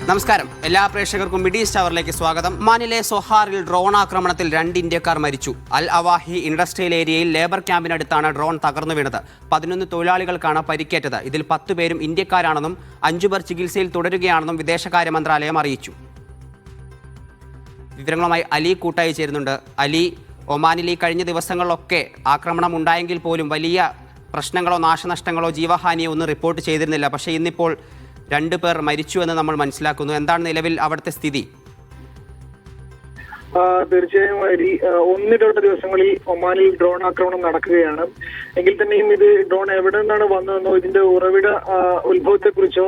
നമസ്കാരം. എല്ലാ പ്രേക്ഷകർക്കും മിഡ് ഈസ്റ്റ് അവറിലേക്ക് സ്വാഗതം. ഒമാനിലെ സൊഹാറിൽ ഡ്രോൺ ആക്രമണത്തിൽ 2 ഇന്ത്യക്കാർ മരിച്ചു. അൽ അവാഹി ഇൻഡസ്ട്രിയൽ ഏരിയയിൽ ലേബർ ക്യാമ്പിനടുത്താണ് ഡ്രോൺ തകർന്നു വീണത്. 11 തൊഴിലാളികൾക്കാണ് പരിക്കേറ്റത്. ഇതിൽ 10 പേരും ഇന്ത്യക്കാരാണെന്നും 5 പേർ ചികിത്സയിൽ തുടരുകയാണെന്നും വിദേശകാര്യ മന്ത്രാലയം അറിയിച്ചു. വിവരങ്ങളുമായി അലി കൂട്ടായി ചേരുന്നുണ്ട്. അലി, ഒമാനിൽ ഈ കഴിഞ്ഞ ദിവസങ്ങളിലൊക്കെ ആക്രമണം ഉണ്ടായെങ്കിൽ പോലും വലിയ പ്രശ്നങ്ങളോ നാശനഷ്ടങ്ങളോ ജീവഹാനിയോ ഒന്നും റിപ്പോർട്ട് ചെയ്തിരുന്നില്ല. പക്ഷേ ഇന്നിപ്പോൾ 2 പേർ മരിച്ചു എന്ന് നമ്മൾ മനസ്സിലാക്കുന്നു. എന്താണ് നിലവിൽ അവിടുത്തെ സ്ഥിതി? തീർച്ചയായും ഒന്നിടവിട്ട ദിവസങ്ങളിൽ ഒമാനിൽ ഡ്രോൺ ആക്രമണം നടക്കുകയാണ്. എങ്കിൽ തന്നെയും ഇത് ഡ്രോൺ എവിടെ നിന്നാണ് വന്നതെന്നോ ഇതിന്റെ ഉറവിട ഉത്ഭവത്തെക്കുറിച്ചോ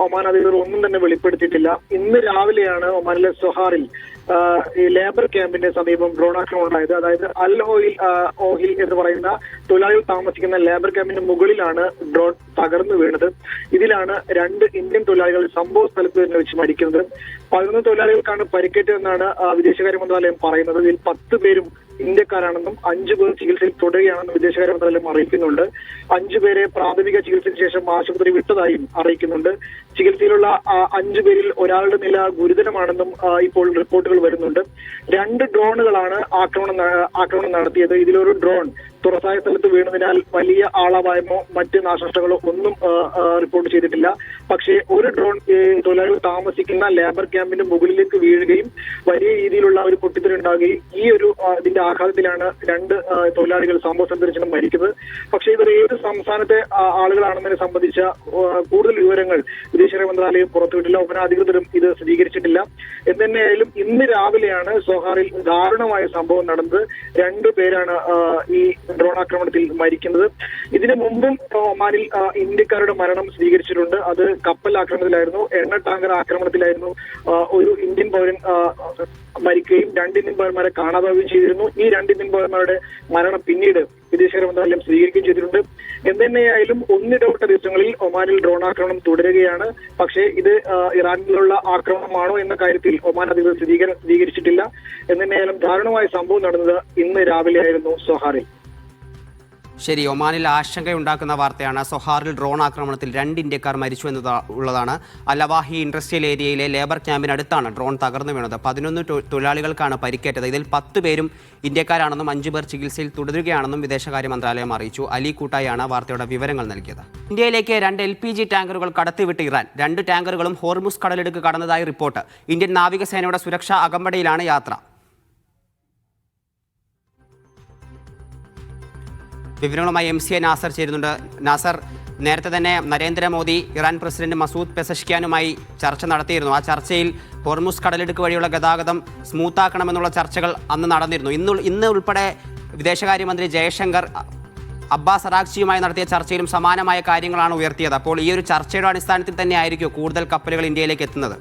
ഒമാൻ അധികൃതർ ഒന്നും തന്നെ വെളിപ്പെടുത്തിയിട്ടില്ല. ഇന്ന് രാവിലെയാണ് ഒമാനിലെ സൊഹാറിൽ ഈ ലേബർ ക്യാമ്പിന്റെ സമീപം ഡ്രോൺ ആക്രമണം ഉണ്ടായത്. അതായത് അൽ ഓഹിൽ എന്ന് പറയുന്ന തൊഴിലാളികൾ താമസിക്കുന്ന ലേബർ ക്യാമ്പിന്റെ മുകളിലാണ് ഡ്രോൺ തകർന്നു വീണത്. ഇതിലാണ് 2 ഇന്ത്യൻ തൊഴിലാളികൾ സംഭവ സ്ഥലത്ത് തന്നെ വെച്ച് മരിക്കുന്നത്. 11 തൊഴിലാളികൾക്കാണ് പരിക്കേറ്റതെന്നാണ് വിദേശകാര്യ മന്ത്രാലയം പറയുന്നത്. ഇതിൽ 10 പേരും ഇന്ത്യക്കാരാണെന്നും 5 പേർ ചികിത്സയിൽ തുടരുകയാണെന്നും വിദേശകാര്യ മന്ത്രാലയം അറിയിക്കുന്നുണ്ട്. 5 പേരെ പ്രാഥമിക ചികിത്സയ്ക്ക് ശേഷം ആശുപത്രി വിട്ടതായും അറിയിക്കുന്നുണ്ട്. ചികിത്സയിലുള്ള 5 പേരിൽ ഒരാളുടെ നില ഗുരുതരമാണെന്നും ഇപ്പോൾ റിപ്പോർട്ടുകൾ വരുന്നുണ്ട്. 2 ഡ്രോണുകളാണ് ആക്രമണം നടത്തിയത്. ഇതിലൊരു ഡ്രോൺ തുറസായ സ്ഥലത്ത് വീണതിനാൽ വലിയ ആളപായമോ മറ്റ് നാശനഷ്ടങ്ങളോ ഒന്നും റിപ്പോർട്ട് ചെയ്തിട്ടില്ല. പക്ഷേ ഒരു ഡ്രോൺ തൊഴിലാളികൾ താമസിക്കുന്ന ലേബർ ക്യാമ്പിന്റെ മുകളിലേക്ക് വീഴുകയും വലിയ രീതിയിലുള്ള ഒരു പൊട്ടിത്തെറിയുണ്ടാകുകയും ഈ ഒരു ഇതിന്റെ ആഘാതത്തിലാണ് 2 തൊഴിലാളികൾ സംഭവ സ്ഥലത്ത് മരിക്കുന്നത്. പക്ഷേ ഇവർ ഏത് സംസ്ഥാനത്തെ ആളുകളാണെന്നതിനെ സംബന്ധിച്ച കൂടുതൽ വിവരങ്ങൾ വിദേശകാര്യ മന്ത്രാലയം പുറത്തുവിട്ടില്ല. ഒമാൻ അധികൃതരും ഇത് സ്ഥിരീകരിച്ചിട്ടില്ല. എന്തുതന്നെയായാലും ഇന്ന് രാവിലെയാണ് സൊഹാറിൽ ദാരുണമായ സംഭവം നടന്നത്. 2 പേരാണ് ഈ ഡ്രോൺ ആക്രമണത്തിൽ മരിക്കുന്നത്. ഇതിനു മുമ്പും ഒമാനിൽ ഇന്ത്യക്കാരുടെ മരണം സ്ഥിരീകരിച്ചിട്ടുണ്ട്. അത് കപ്പൽ ആക്രമണത്തിലായിരുന്നു, എണ്ണ ടാങ്കർ ആക്രമണത്തിലായിരുന്നു. ഒരു ഇന്ത്യൻ പൗരൻ മരിക്കുകയും 2 ഇന്ത്യൻ പൗരന്മാരെ കാണാതാവുകയും ചെയ്തിരുന്നു. ഈ 2 ഇന്ത്യൻ പൗരന്മാരുടെ മരണം പിന്നീട് വിദേശകാര്യ മന്ത്രാലയം സ്ഥിരീകരിക്കുകയും ചെയ്തിട്ടുണ്ട്. എന്തുതന്നെയായാലും ഒന്നിടവിട്ട ദിവസങ്ങളിൽ ഒമാനിൽ ഡ്രോൺ ആക്രമണം തുടരുകയാണ്. പക്ഷേ ഇത് ഇറാനിലുള്ള ആക്രമണമാണോ എന്ന കാര്യത്തിൽ ഒമാൻ അധികൃതർ സ്ഥിരീകരിച്ചിട്ടില്ല. എന്തുതന്നെയായാലും ദാരുണമായ സംഭവം നടന്നത് ഇന്ന് രാവിലെയായിരുന്നു സൊഹാറിൽ. ശരി, ഒമാനിൽ ആശങ്കയുണ്ടാക്കുന്ന വാർത്തയാണ്. സൊഹാറിൽ ഡ്രോൺ ആക്രമണത്തിൽ 2 ഇന്ത്യക്കാർ മരിച്ചു എന്നുള്ളതാണ്. അൽ അവാഹി ഇൻഡസ്ട്രിയൽ ഏരിയയിലെ ലേബർ ക്യാമ്പിനടുത്താണ് ഡ്രോൺ തകർന്നു വീണത്. 11 തൊഴിലാളികൾക്കാണ് പരിക്കേറ്റത്. ഇതിൽ 10 പേരും ഇന്ത്യക്കാരാണെന്നും 5 പേർ ചികിത്സയിൽ തുടരുകയാണെന്നും വിദേശകാര്യ മന്ത്രാലയം അറിയിച്ചു. അലി കൂട്ടായാണ് വാർത്തയുടെ വിവരങ്ങൾ നൽകിയത്. ഇന്ത്യയിലേക്ക് 2 LPG ടാങ്കറുകൾ കടത്തിവിട്ട് ഇറാൻ. 2 ടാങ്കറുകളും ഹോർമുസ് കടലിടുക്ക് കടന്നതായി റിപ്പോർട്ട്. ഇന്ത്യൻ നാവികസേനയുടെ സുരക്ഷാ അകമ്പടിയിലാണ് യാത്ര. വിവരങ്ങളുമായി MCA നാസർ ചേരുന്നുണ്ട്. നാസർ, നേരത്തെ തന്നെ നരേന്ദ്രമോദി ഇറാൻ പ്രസിഡന്റ് മസൂദ് പെസഷ്കിയാനുമായി ചർച്ച നടത്തിയിരുന്നു. ആ ചർച്ചയിൽ ഹോർമുസ് കടലിടുക്ക് വഴിയുള്ള ഗതാഗതം സ്മൂത്താക്കണമെന്നുള്ള ചർച്ചകൾ അന്ന് നടന്നിരുന്നു. ഇന്ന് ഉൾപ്പെടെ വിദേശകാര്യമന്ത്രി ജയശങ്കർ അബ്ബാസ് അറാഗ്ചിയുമായി നടത്തിയ ചർച്ചയിലും സമാനമായ കാര്യങ്ങളാണ് ഉയർത്തിയത്. അപ്പോൾ ഈ ഒരു ചർച്ചയുടെ അടിസ്ഥാനത്തിൽ തന്നെ ആയിരിക്കും കൂടുതൽ കപ്പലുകൾ ഇന്ത്യയിലേക്ക് എത്തുന്നത്?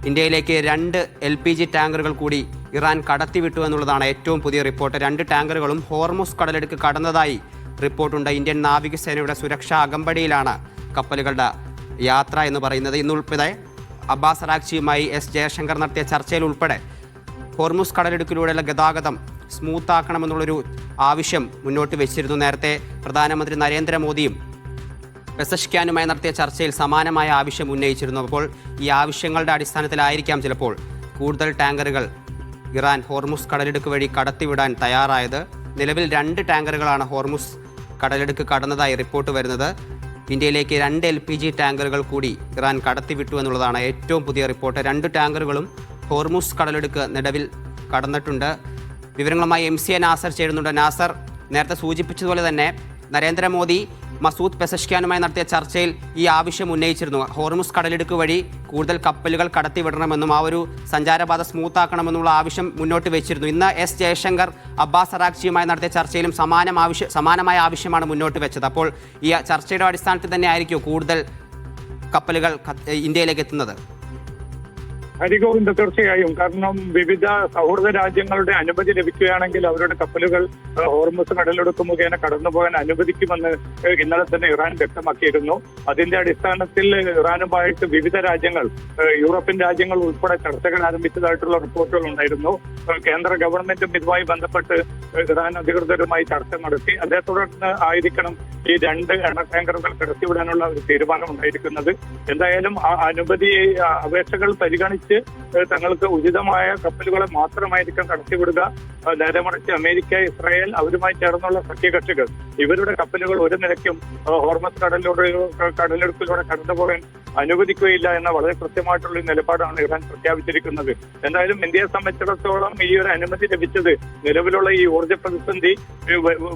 ഇന്ത്യയിലേക്ക് 2 LPG ടാങ്കറുകൾ കൂടി ഇറാൻ കടത്തിവിട്ടു എന്നുള്ളതാണ് ഏറ്റവും പുതിയ റിപ്പോർട്ട്. 2 ടാങ്കറുകളും ഹോർമുസ് കടലിടുക്ക് കടന്നതായി റിപ്പോർട്ടുണ്ട്. ഇന്ത്യൻ നാവികസേനയുടെ സുരക്ഷാ അകമ്പടിയിലാണ് കപ്പലുകളുടെ യാത്ര എന്ന് പറയുന്നത്. ഇന്നുൾപ്പെടെ അബ്ബാസ് അറാഗ്ചിയുമായി ജയശങ്കർ നടത്തിയ ചർച്ചയിൽ ഉൾപ്പെടെ ഹോർമുസ് കടലിടുക്കിലൂടെയുള്ള ഗതാഗതം സ്മൂത്താക്കണമെന്നുള്ളൊരു ആവശ്യം മുന്നോട്ട് വെച്ചിരുന്നു. നേരത്തെ പ്രധാനമന്ത്രി നരേന്ദ്രമോദിയും പെസഷ്കിയാനുമായി നടത്തിയ ചർച്ചയിൽ സമാനമായ ആവശ്യം ഉന്നയിച്ചിരുന്നു. അപ്പോൾ ഈ ആവശ്യങ്ങളുടെ അടിസ്ഥാനത്തിലായിരിക്കാം ചിലപ്പോൾ കൂടുതൽ ടാങ്കറുകൾ ഇറാൻ ഹോർമുസ് കടലിടുക്ക് വഴി കടത്തിവിടാൻ തയ്യാറായത്. നിലവിൽ 2 ടാങ്കറുകളാണ് ഹോർമുസ് കടലിടുക്ക് കടന്നതായി റിപ്പോർട്ട് വരുന്നത്. ഇന്ത്യയിലേക്ക് 2 LPG ടാങ്കറുകൾ കൂടി ഇറാൻ കടത്തിവിട്ടു എന്നുള്ളതാണ് ഏറ്റവും പുതിയ റിപ്പോർട്ട്. 2 ടാങ്കറുകളും ഹോർമുസ് കടലിടുക്ക് നിലവിൽ കടന്നിട്ടുണ്ട്. വിവരങ്ങളുമായി MCA നാസർ ചേരുന്നുണ്ട്. നാസർ, നേരത്തെ സൂചിപ്പിച്ചതുപോലെ തന്നെ നരേന്ദ്രമോദി മസൂദ് പെസഷ്കിയാനുമായി നടത്തിയ ചർച്ചയിൽ ഈ ആവശ്യം ഉന്നയിച്ചിരുന്നു. ഹോർമുസ് കടലിടുക്ക് വഴി കൂടുതൽ കപ്പലുകൾ കടത്തിവിടണമെന്നും ആ ഒരു സഞ്ചാരപാത സ്മൂത്താക്കണമെന്നുള്ള ആവശ്യം മുന്നോട്ട് വെച്ചിരുന്നു. ഇന്ന് ജയശങ്കർ അബ്ബാസ് അറാഗ്ചിയുമായി നടത്തിയ ചർച്ചയിലും സമാനമായ ആവശ്യമാണ് മുന്നോട്ട് വെച്ചത്. അപ്പോൾ ഈ ചർച്ചയുടെ അടിസ്ഥാനത്തിൽ തന്നെ ആയിരിക്കും കൂടുതൽ കപ്പലുകൾ ഇന്ത്യയിലേക്ക് എത്തുന്നത്? ഹരിഗോവിന്ദ്, തീർച്ചയായും. കാരണം വിവിധ സൗഹൃദ രാജ്യങ്ങളുടെ അനുമതി ലഭിക്കുകയാണെങ്കിൽ അവരുടെ കപ്പലുകൾ ഹോർമുസ് കടലിടുക്ക് മുഖേന കടന്നുപോകാൻ അനുവദിക്കുമെന്ന് ഇന്നലെ തന്നെ ഇറാൻ വ്യക്തമാക്കിയിരുന്നു. അതിന്റെ അടിസ്ഥാനത്തിൽ ഇറാനുമായിട്ട് വിവിധ രാജ്യങ്ങൾ, യൂറോപ്യൻ രാജ്യങ്ങൾ ഉൾപ്പെടെ ചർച്ചകൾ ആരംഭിച്ചതായിട്ടുള്ള റിപ്പോർട്ടുകൾ ഉണ്ടായിരുന്നു. കേന്ദ്ര ഗവൺമെന്റും ഇതുമായി ബന്ധപ്പെട്ട് ഇറാൻ അധികൃതരുമായി ചർച്ച നടത്തി. അതേ തുടർന്ന് ആയിരിക്കണം ഈ 2 എണ്ണ ടാങ്കറുകൾ കടത്തിവിടാനുള്ള ഒരു തീരുമാനം ഉണ്ടായിരിക്കുന്നത്. എന്തായാലും ആ അനുമതി അപേക്ഷകൾ പരിഗണിച്ച് തങ്ങൾക്ക് ഉചിതമായ കപ്പലുകളെ മാത്രമായിരിക്കും കടത്തിവിടുക. നേരെ മറിച്ച് അമേരിക്ക, ഇസ്രായേൽ അവരുമായി ചേർന്നുള്ള സഖ്യകക്ഷികൾ ഇവരുടെ കപ്പലുകൾ ഒരു നിലയ്ക്കും ഹോർമസ് കടലിടുക്കിലൂടെ കടന്നുപോകാൻ അനുവദിക്കുകയില്ല എന്ന വളരെ കൃത്യമായിട്ടുള്ള നിലപാടാണ് ഇറാൻ പ്രഖ്യാപിച്ചിരിക്കുന്നത്. എന്തായാലും ഇന്ത്യയെ സംബന്ധിച്ചിടത്തോളം ഈ ഒരു അനുമതി ലഭിച്ചത് നിലവിലുള്ള ഈ ഊർജ്ജ പ്രതിസന്ധി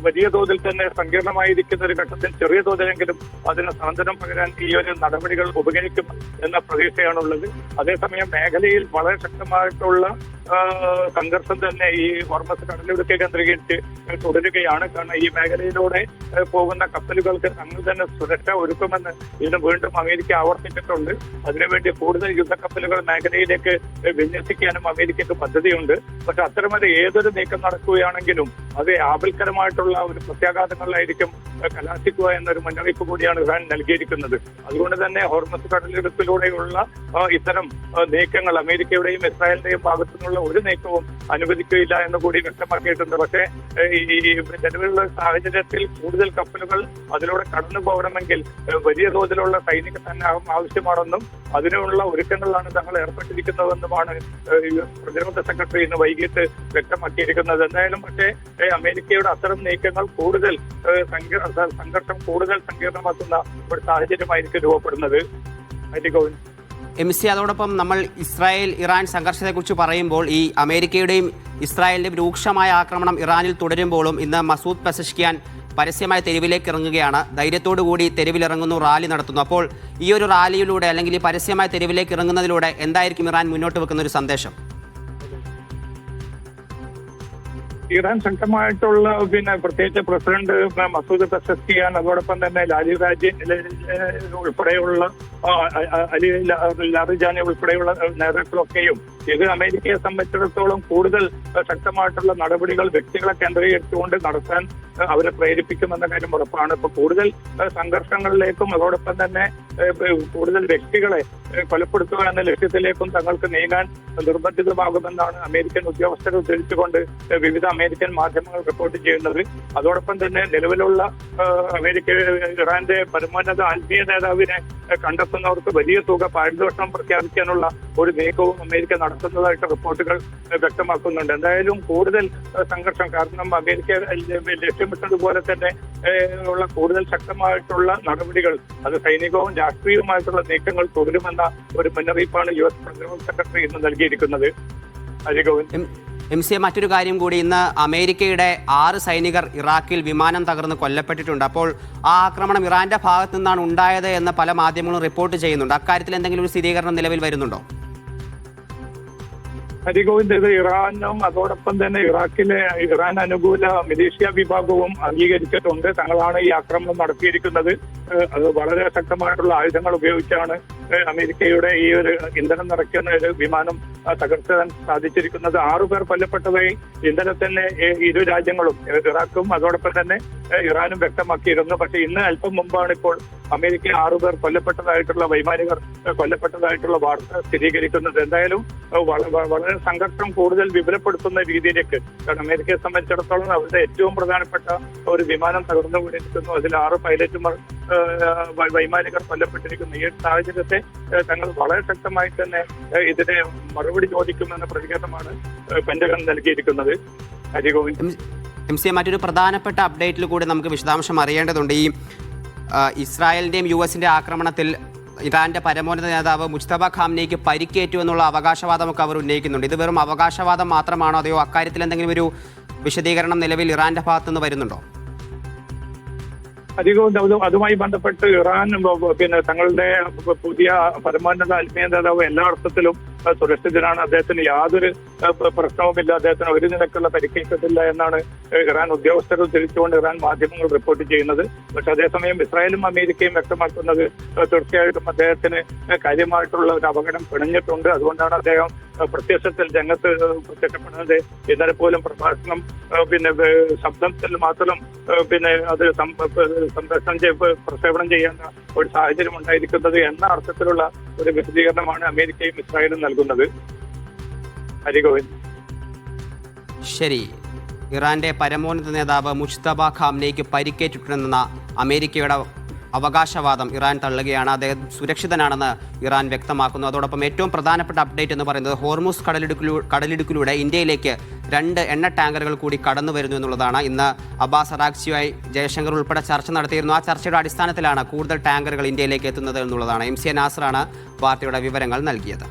വലിയ തോതിൽ തന്നെ സങ്കീർണമായിരിക്കുന്ന ഒരു ഘട്ടത്തിൽ ചെറിയ തോതിലെങ്കിലും അതിന് സാന്ത്വനം പകരാൻ ഈ ഒരു നടപടികൾ ഉപകരിക്കും എന്ന പ്രതീക്ഷയാണുള്ളത്. അതേസമയം മേഖലയിൽ വളരെ ശക്തമായിട്ടുള്ള സംഘർഷം തന്നെ ഈ ഹോർമസ് കടലിടുക്ക് കേന്ദ്രീകരിച്ച് തുടരുകയാണ്. കാരണം ഈ മേഖലയിലൂടെ പോകുന്ന കപ്പലുകൾക്ക് തങ്ങൾ തന്നെ സുരക്ഷ ഒരുക്കുമെന്ന് ഇതിന് വീണ്ടും അമേരിക്ക ആവർത്തിച്ചിട്ടുണ്ട്. അതിനുവേണ്ടി കൂടുതൽ യുദ്ധക്കപ്പലുകൾ മേഖലയിലേക്ക് വിന്യസിക്കാനും അമേരിക്കക്ക് പദ്ധതിയുണ്ട്. പക്ഷെ അത്തരമൊരു ഏതൊരു നീക്കം നടക്കുകയാണെങ്കിലും അത് ആപൽക്കരമായിട്ടുള്ള ഒരു പ്രത്യാഘാതങ്ങളിലായിരിക്കും കലാശിക്കുക എന്നൊരു മുന്നറിയിപ്പ് കൂടിയാണ് ഇറാൻ നൽകിയിരിക്കുന്നത്. അതുകൊണ്ട് തന്നെ ഹോർമസ് കടലിടുക്കിലൂടെയുള്ള ഇത്തരം നീക്കങ്ങൾ അമേരിക്കയുടെയും ഇസ്രായേലിന്റെയും ഭാഗത്തു നിന്നുള്ള ഒരു നീക്കവും അനുവദിക്കുകയില്ല എന്ന് കൂടി വ്യക്തമാക്കിയിട്ടുണ്ട്. പക്ഷേ ഈ നിലവിലുള്ള സാഹചര്യത്തിൽ കൂടുതൽ കപ്പലുകൾ അതിലൂടെ കടന്നു പോകണമെങ്കിൽ വലിയ തോതിലുള്ള സൈനിക സന്നാഹം ആവശ്യമാണെന്നും അതിനുള്ള ഒരുക്കങ്ങളിലാണ് തങ്ങൾ ഏർപ്പെട്ടിരിക്കുന്നതെന്നുമാണ് പ്രതിരോധ സെക്രട്ടറി ഇന്ന് വൈകിട്ട് വ്യക്തമാക്കിയിരിക്കുന്നത്. എന്തായാലും പക്ഷേ അമേരിക്കയുടെ അത്തരം നീക്കങ്ങൾ കൂടുതൽ സംഘർഷം കൂടുതൽ സങ്കീർണമാക്കുന്ന ഒരു സാഹചര്യമായിരിക്കും രൂപപ്പെടുന്നത്. ഹരിഗോവിന്ദ്, MC, അതോടൊപ്പം നമ്മൾ ഇസ്രായേൽ ഇറാൻ സംഘർഷത്തെക്കുറിച്ച് പറയുമ്പോൾ ഈ അമേരിക്കയുടെയും ഇസ്രായേലിന്റെയും രൂക്ഷമായ ആക്രമണം ഇറാനിൽ തുടരുമ്പോഴും ഇന്ന് മസൂദ് പെസഷ്കിയാൻ പരസ്യമായി തെരുവിലേക്ക് ഇറങ്ങുകയാണ്. ധൈര്യത്തോടുകൂടി തെരുവിലിറങ്ങുന്നു, റാലി നടത്തുന്നു. അപ്പോൾ ഈ ഒരു റാലിയിലൂടെ അല്ലെങ്കിൽ ഈ പരസ്യമായി തെരുവിലേക്ക് ഇറങ്ങുന്നതിലൂടെ എന്തായിരിക്കും ഇറാൻ മുന്നോട്ട് വെക്കുന്ന ഒരു സന്ദേശം? ഇറാൻ ശക്തമായിട്ടുള്ള പ്രത്യേകിച്ച് പ്രസിഡന്റ് മസൂദ് പെസഷ്കിയാൻ, അതോടൊപ്പം തന്നെ ലാലി രാജൻ ഉൾപ്പെടെയുള്ള അലി ലാറിജാനി ഉൾപ്പെടെയുള്ള നേതാക്കളൊക്കെയും ഇത് അമേരിക്കയെ സംബന്ധിച്ചിടത്തോളം കൂടുതൽ ശക്തമായിട്ടുള്ള നടപടികൾ വ്യക്തികളെ കേന്ദ്രീകരിച്ചുകൊണ്ട് നടത്താൻ അവരെ പ്രേരിപ്പിക്കുമെന്ന കാര്യം ഉറപ്പാണ്. ഇപ്പൊ കൂടുതൽ സംഘർഷങ്ങളിലേക്കും അതോടൊപ്പം തന്നെ കൂടുതൽ വ്യക്തികളെ കൊലപ്പെടുത്തുക എന്ന ലക്ഷ്യത്തിലേക്കും തങ്ങൾക്ക് നീങ്ങാൻ നിർബന്ധിതമാകുമെന്നാണ് അമേരിക്കൻ ഉദ്യോഗസ്ഥരെ ഉദ്ധരിച്ചുകൊണ്ട് വിവിധ അമേരിക്കൻ മാധ്യമങ്ങൾ റിപ്പോർട്ട് ചെയ്യുന്നത്. അതോടൊപ്പം തന്നെ നിലവിലുള്ള ഇറാന്റെ പരമോന്നത ആത്മീയ നേതാവിനെ കണ്ടെത്തുന്നവർക്ക് വലിയ തുക പാരിതോഷികം പ്രഖ്യാപിക്കാനുള്ള ഒരു നീക്കവും അമേരിക്ക നടത്തുന്നതായിട്ട് റിപ്പോർട്ടുകൾ വ്യക്തമാക്കുന്നുണ്ട്. എന്തായാലും കൂടുതൽ സംഘർഷം, കാരണം അമേരിക്ക ലക്ഷ്യമിട്ടതുപോലെ തന്നെ ഉള്ള കൂടുതൽ ശക്തമായിട്ടുള്ള നടപടികൾ, അത് സൈനികവും രാഷ്ട്രീയവുമായിട്ടുള്ള നീക്കങ്ങൾ തുടരുമെന്ന ഒരു മുന്നറിയിപ്പാണ് US പ്രതിരോധ സെക്രട്ടറി ഇന്ന് നൽകിയിരിക്കുന്നത്. MC, മറ്റൊരു കാര്യം കൂടി, ഇന്ന് അമേരിക്കയുടെ 6 സൈനികർ ഇറാഖിൽ വിമാനം തകർന്ന് കൊല്ലപ്പെട്ടിട്ടുണ്ട്. അപ്പോൾ ആ ആക്രമണം ഇറാന്റെ ഭാഗത്തു നിന്നാണ് ഉണ്ടായത് എന്ന് പല മാധ്യമങ്ങളും റിപ്പോർട്ട് ചെയ്യുന്നുണ്ട്. അക്കാര്യത്തിൽ എന്തെങ്കിലും ഒരു സ്ഥിരീകരണം നിലവിൽ വരുന്നുണ്ടോ? ഹരിഗോവിന്ദ്, ഇത് ഇറാനും അതോടൊപ്പം തന്നെ ഇറാഖിലെ ഇറാൻ അനുകൂല മിലീഷ്യ വിഭാഗവും അംഗീകരിച്ചിട്ടുണ്ട്. തങ്ങളാണ് ഈ ആക്രമണം നടത്തിയിരിക്കുന്നത്. അത് വളരെ ശക്തമായിട്ടുള്ള ആയുധങ്ങൾ ഉപയോഗിച്ചാണ് അമേരിക്കയുടെ ഈ ഒരു ഇന്ധനം നിറയ്ക്കുന്ന ഒരു വിമാനം തകർക്കാൻ സാധിച്ചിരിക്കുന്നത്. 6 പേർ കൊല്ലപ്പെട്ടതായി ഇന്നലെ തന്നെ ഇരു രാജ്യങ്ങളും, ഇറാഖും അതോടൊപ്പം തന്നെ ഇറാനും വ്യക്തമാക്കിയിരുന്നു. പക്ഷെ ഇന്ന് അല്പം മുമ്പാണ് ഇപ്പോൾ അമേരിക്ക 6 പേർ കൊല്ലപ്പെട്ടതായിട്ടുള്ള വൈമാനികർ കൊല്ലപ്പെട്ടതായിട്ടുള്ള വാർത്ത സ്ഥിരീകരിക്കുന്നത്. എന്തായാലും വളരെ സംഘർഷം കൂടുതൽ വിപുലപ്പെടുത്തുന്ന രീതിയിലേക്ക്, കാരണം അമേരിക്കയെ സംബന്ധിച്ചിടത്തോളം അവരുടെ ഏറ്റവും പ്രധാനപ്പെട്ട ഒരു വിമാനം തകർന്നു വീണിരിക്കുന്നു. അതിൽ 6 പൈലറ്റുമാർ വൈമാനികർ കൊല്ലപ്പെട്ടിരിക്കുന്നു. ഈ സാഹചര്യത്തെ തങ്ങൾ വളരെ ശക്തമായി തന്നെ ഇതിനെ മറുപടി ചോദിക്കുമെന്ന പ്രതികരണമാണ് പെന്റഗൺ നൽകിയിരിക്കുന്നത്. ഹരിഗോവിന്ദ്, MC, മറ്റൊരു പ്രധാനപ്പെട്ട അപ്ഡേറ്റിൽ കൂടി നമുക്ക് വിശദാംശം അറിയേണ്ടതുണ്ട്. ഈ ഇസ്രായേലിന്റെയും US-ന്റെ ആക്രമണത്തിൽ ഇറാന്റെ പരമോന്നത നേതാവ് മുജ്തബ ഖാംനെയ്ക്ക് പരിക്കേറ്റു എന്നുള്ള അവകാശവാദമൊക്കെ അവർ ഉന്നയിക്കുന്നുണ്ട്. ഇത് വെറും അവകാശവാദം മാത്രമാണോ, അതെയോ അക്കാര്യത്തിൽ എന്തെങ്കിലും ഒരു വിശദീകരണം നിലവിൽ ഇറാന്റെ ഭാഗത്തുനിന്ന് വരുന്നുണ്ടോ? അധികവും അതുമായി ബന്ധപ്പെട്ട് ഇറാൻ തങ്ങളുടെ പുതിയ പരമോന്നത ആത്മീയ നേതാവ് എല്ലാ അർത്ഥത്തിലും സുരക്ഷിതനാണ്, അദ്ദേഹത്തിന് യാതൊരു പ്രശ്നവുമില്ല, അദ്ദേഹത്തിന് ഒരു നിലക്കുള്ള പരിക്കേറ്റിട്ടില്ല എന്നാണ് ഇറാൻ ഉദ്യോഗസ്ഥർ തിരിച്ചുകൊണ്ട് ഇറാൻ മാധ്യമങ്ങൾ റിപ്പോർട്ട് ചെയ്യുന്നത്. പക്ഷെ അതേസമയം ഇസ്രായേലും അമേരിക്കയും വ്യക്തമാക്കുന്നത് തീർച്ചയായിട്ടും അദ്ദേഹത്തിന് കാര്യമായിട്ടുള്ള ഒരു അപകടം പിണഞ്ഞിട്ടുണ്ട്. അതുകൊണ്ടാണ് അദ്ദേഹം പ്രത്യക്ഷത്തിൽ രംഗത്ത് പ്രത്യക്ഷപ്പെടുന്നത്. ഇന്നലെ പോലും പ്രഭാഷണം ശബ്ദത്തിൽ മാത്രം അത് പ്രക്ഷേപണം ചെയ്യേണ്ട ഒരു സാഹചര്യം ഉണ്ടായിരിക്കുന്നത് എന്ന അർത്ഥത്തിലുള്ള ഒരു വിശദീകരണമാണ് അമേരിക്കയും ഇസ്രായേലും നൽകുന്നത്. ഹരിഗോവിന്ദ്. ശരി. ഇറാന്റെ പരമോന്നത നേതാവ് മുജ്തബ ഖാംനെയ്ക്ക് പരിക്കേറ്റിട്ടുണ്ടെന്ന അമേരിക്കയുടെ അവകാശവാദം ഇറാൻ തള്ളുകയാണ്. അദ്ദേഹം സുരക്ഷിതനാണെന്ന് ഇറാൻ വ്യക്തമാക്കുന്നു. അതോടൊപ്പം ഏറ്റവും പ്രധാനപ്പെട്ട അപ്ഡേറ്റ് എന്ന് പറയുന്നത് ഹോർമുസ് കടലിടുക്കിലൂടെ ഇന്ത്യയിലേക്ക് 2 എണ്ണ ടാങ്കറുകൾ കൂടി കടന്നു വരുന്നു എന്നുള്ളതാണ്. ഇന്ന് അബ്ബാസ് അറാഗ്ചിയുമായി ജയശങ്കർ ഉൾപ്പെടെ ചർച്ച നടത്തിയിരുന്നു. ആ ചർച്ചയുടെ അടിസ്ഥാനത്തിലാണ് കൂടുതൽ ടാങ്കറുകൾ ഇന്ത്യയിലേക്ക് എത്തുന്നത് എന്നുള്ളതാണ്. MC നാസറാണ് വാർത്തയുടെ വിവരങ്ങൾ നൽകിയത്.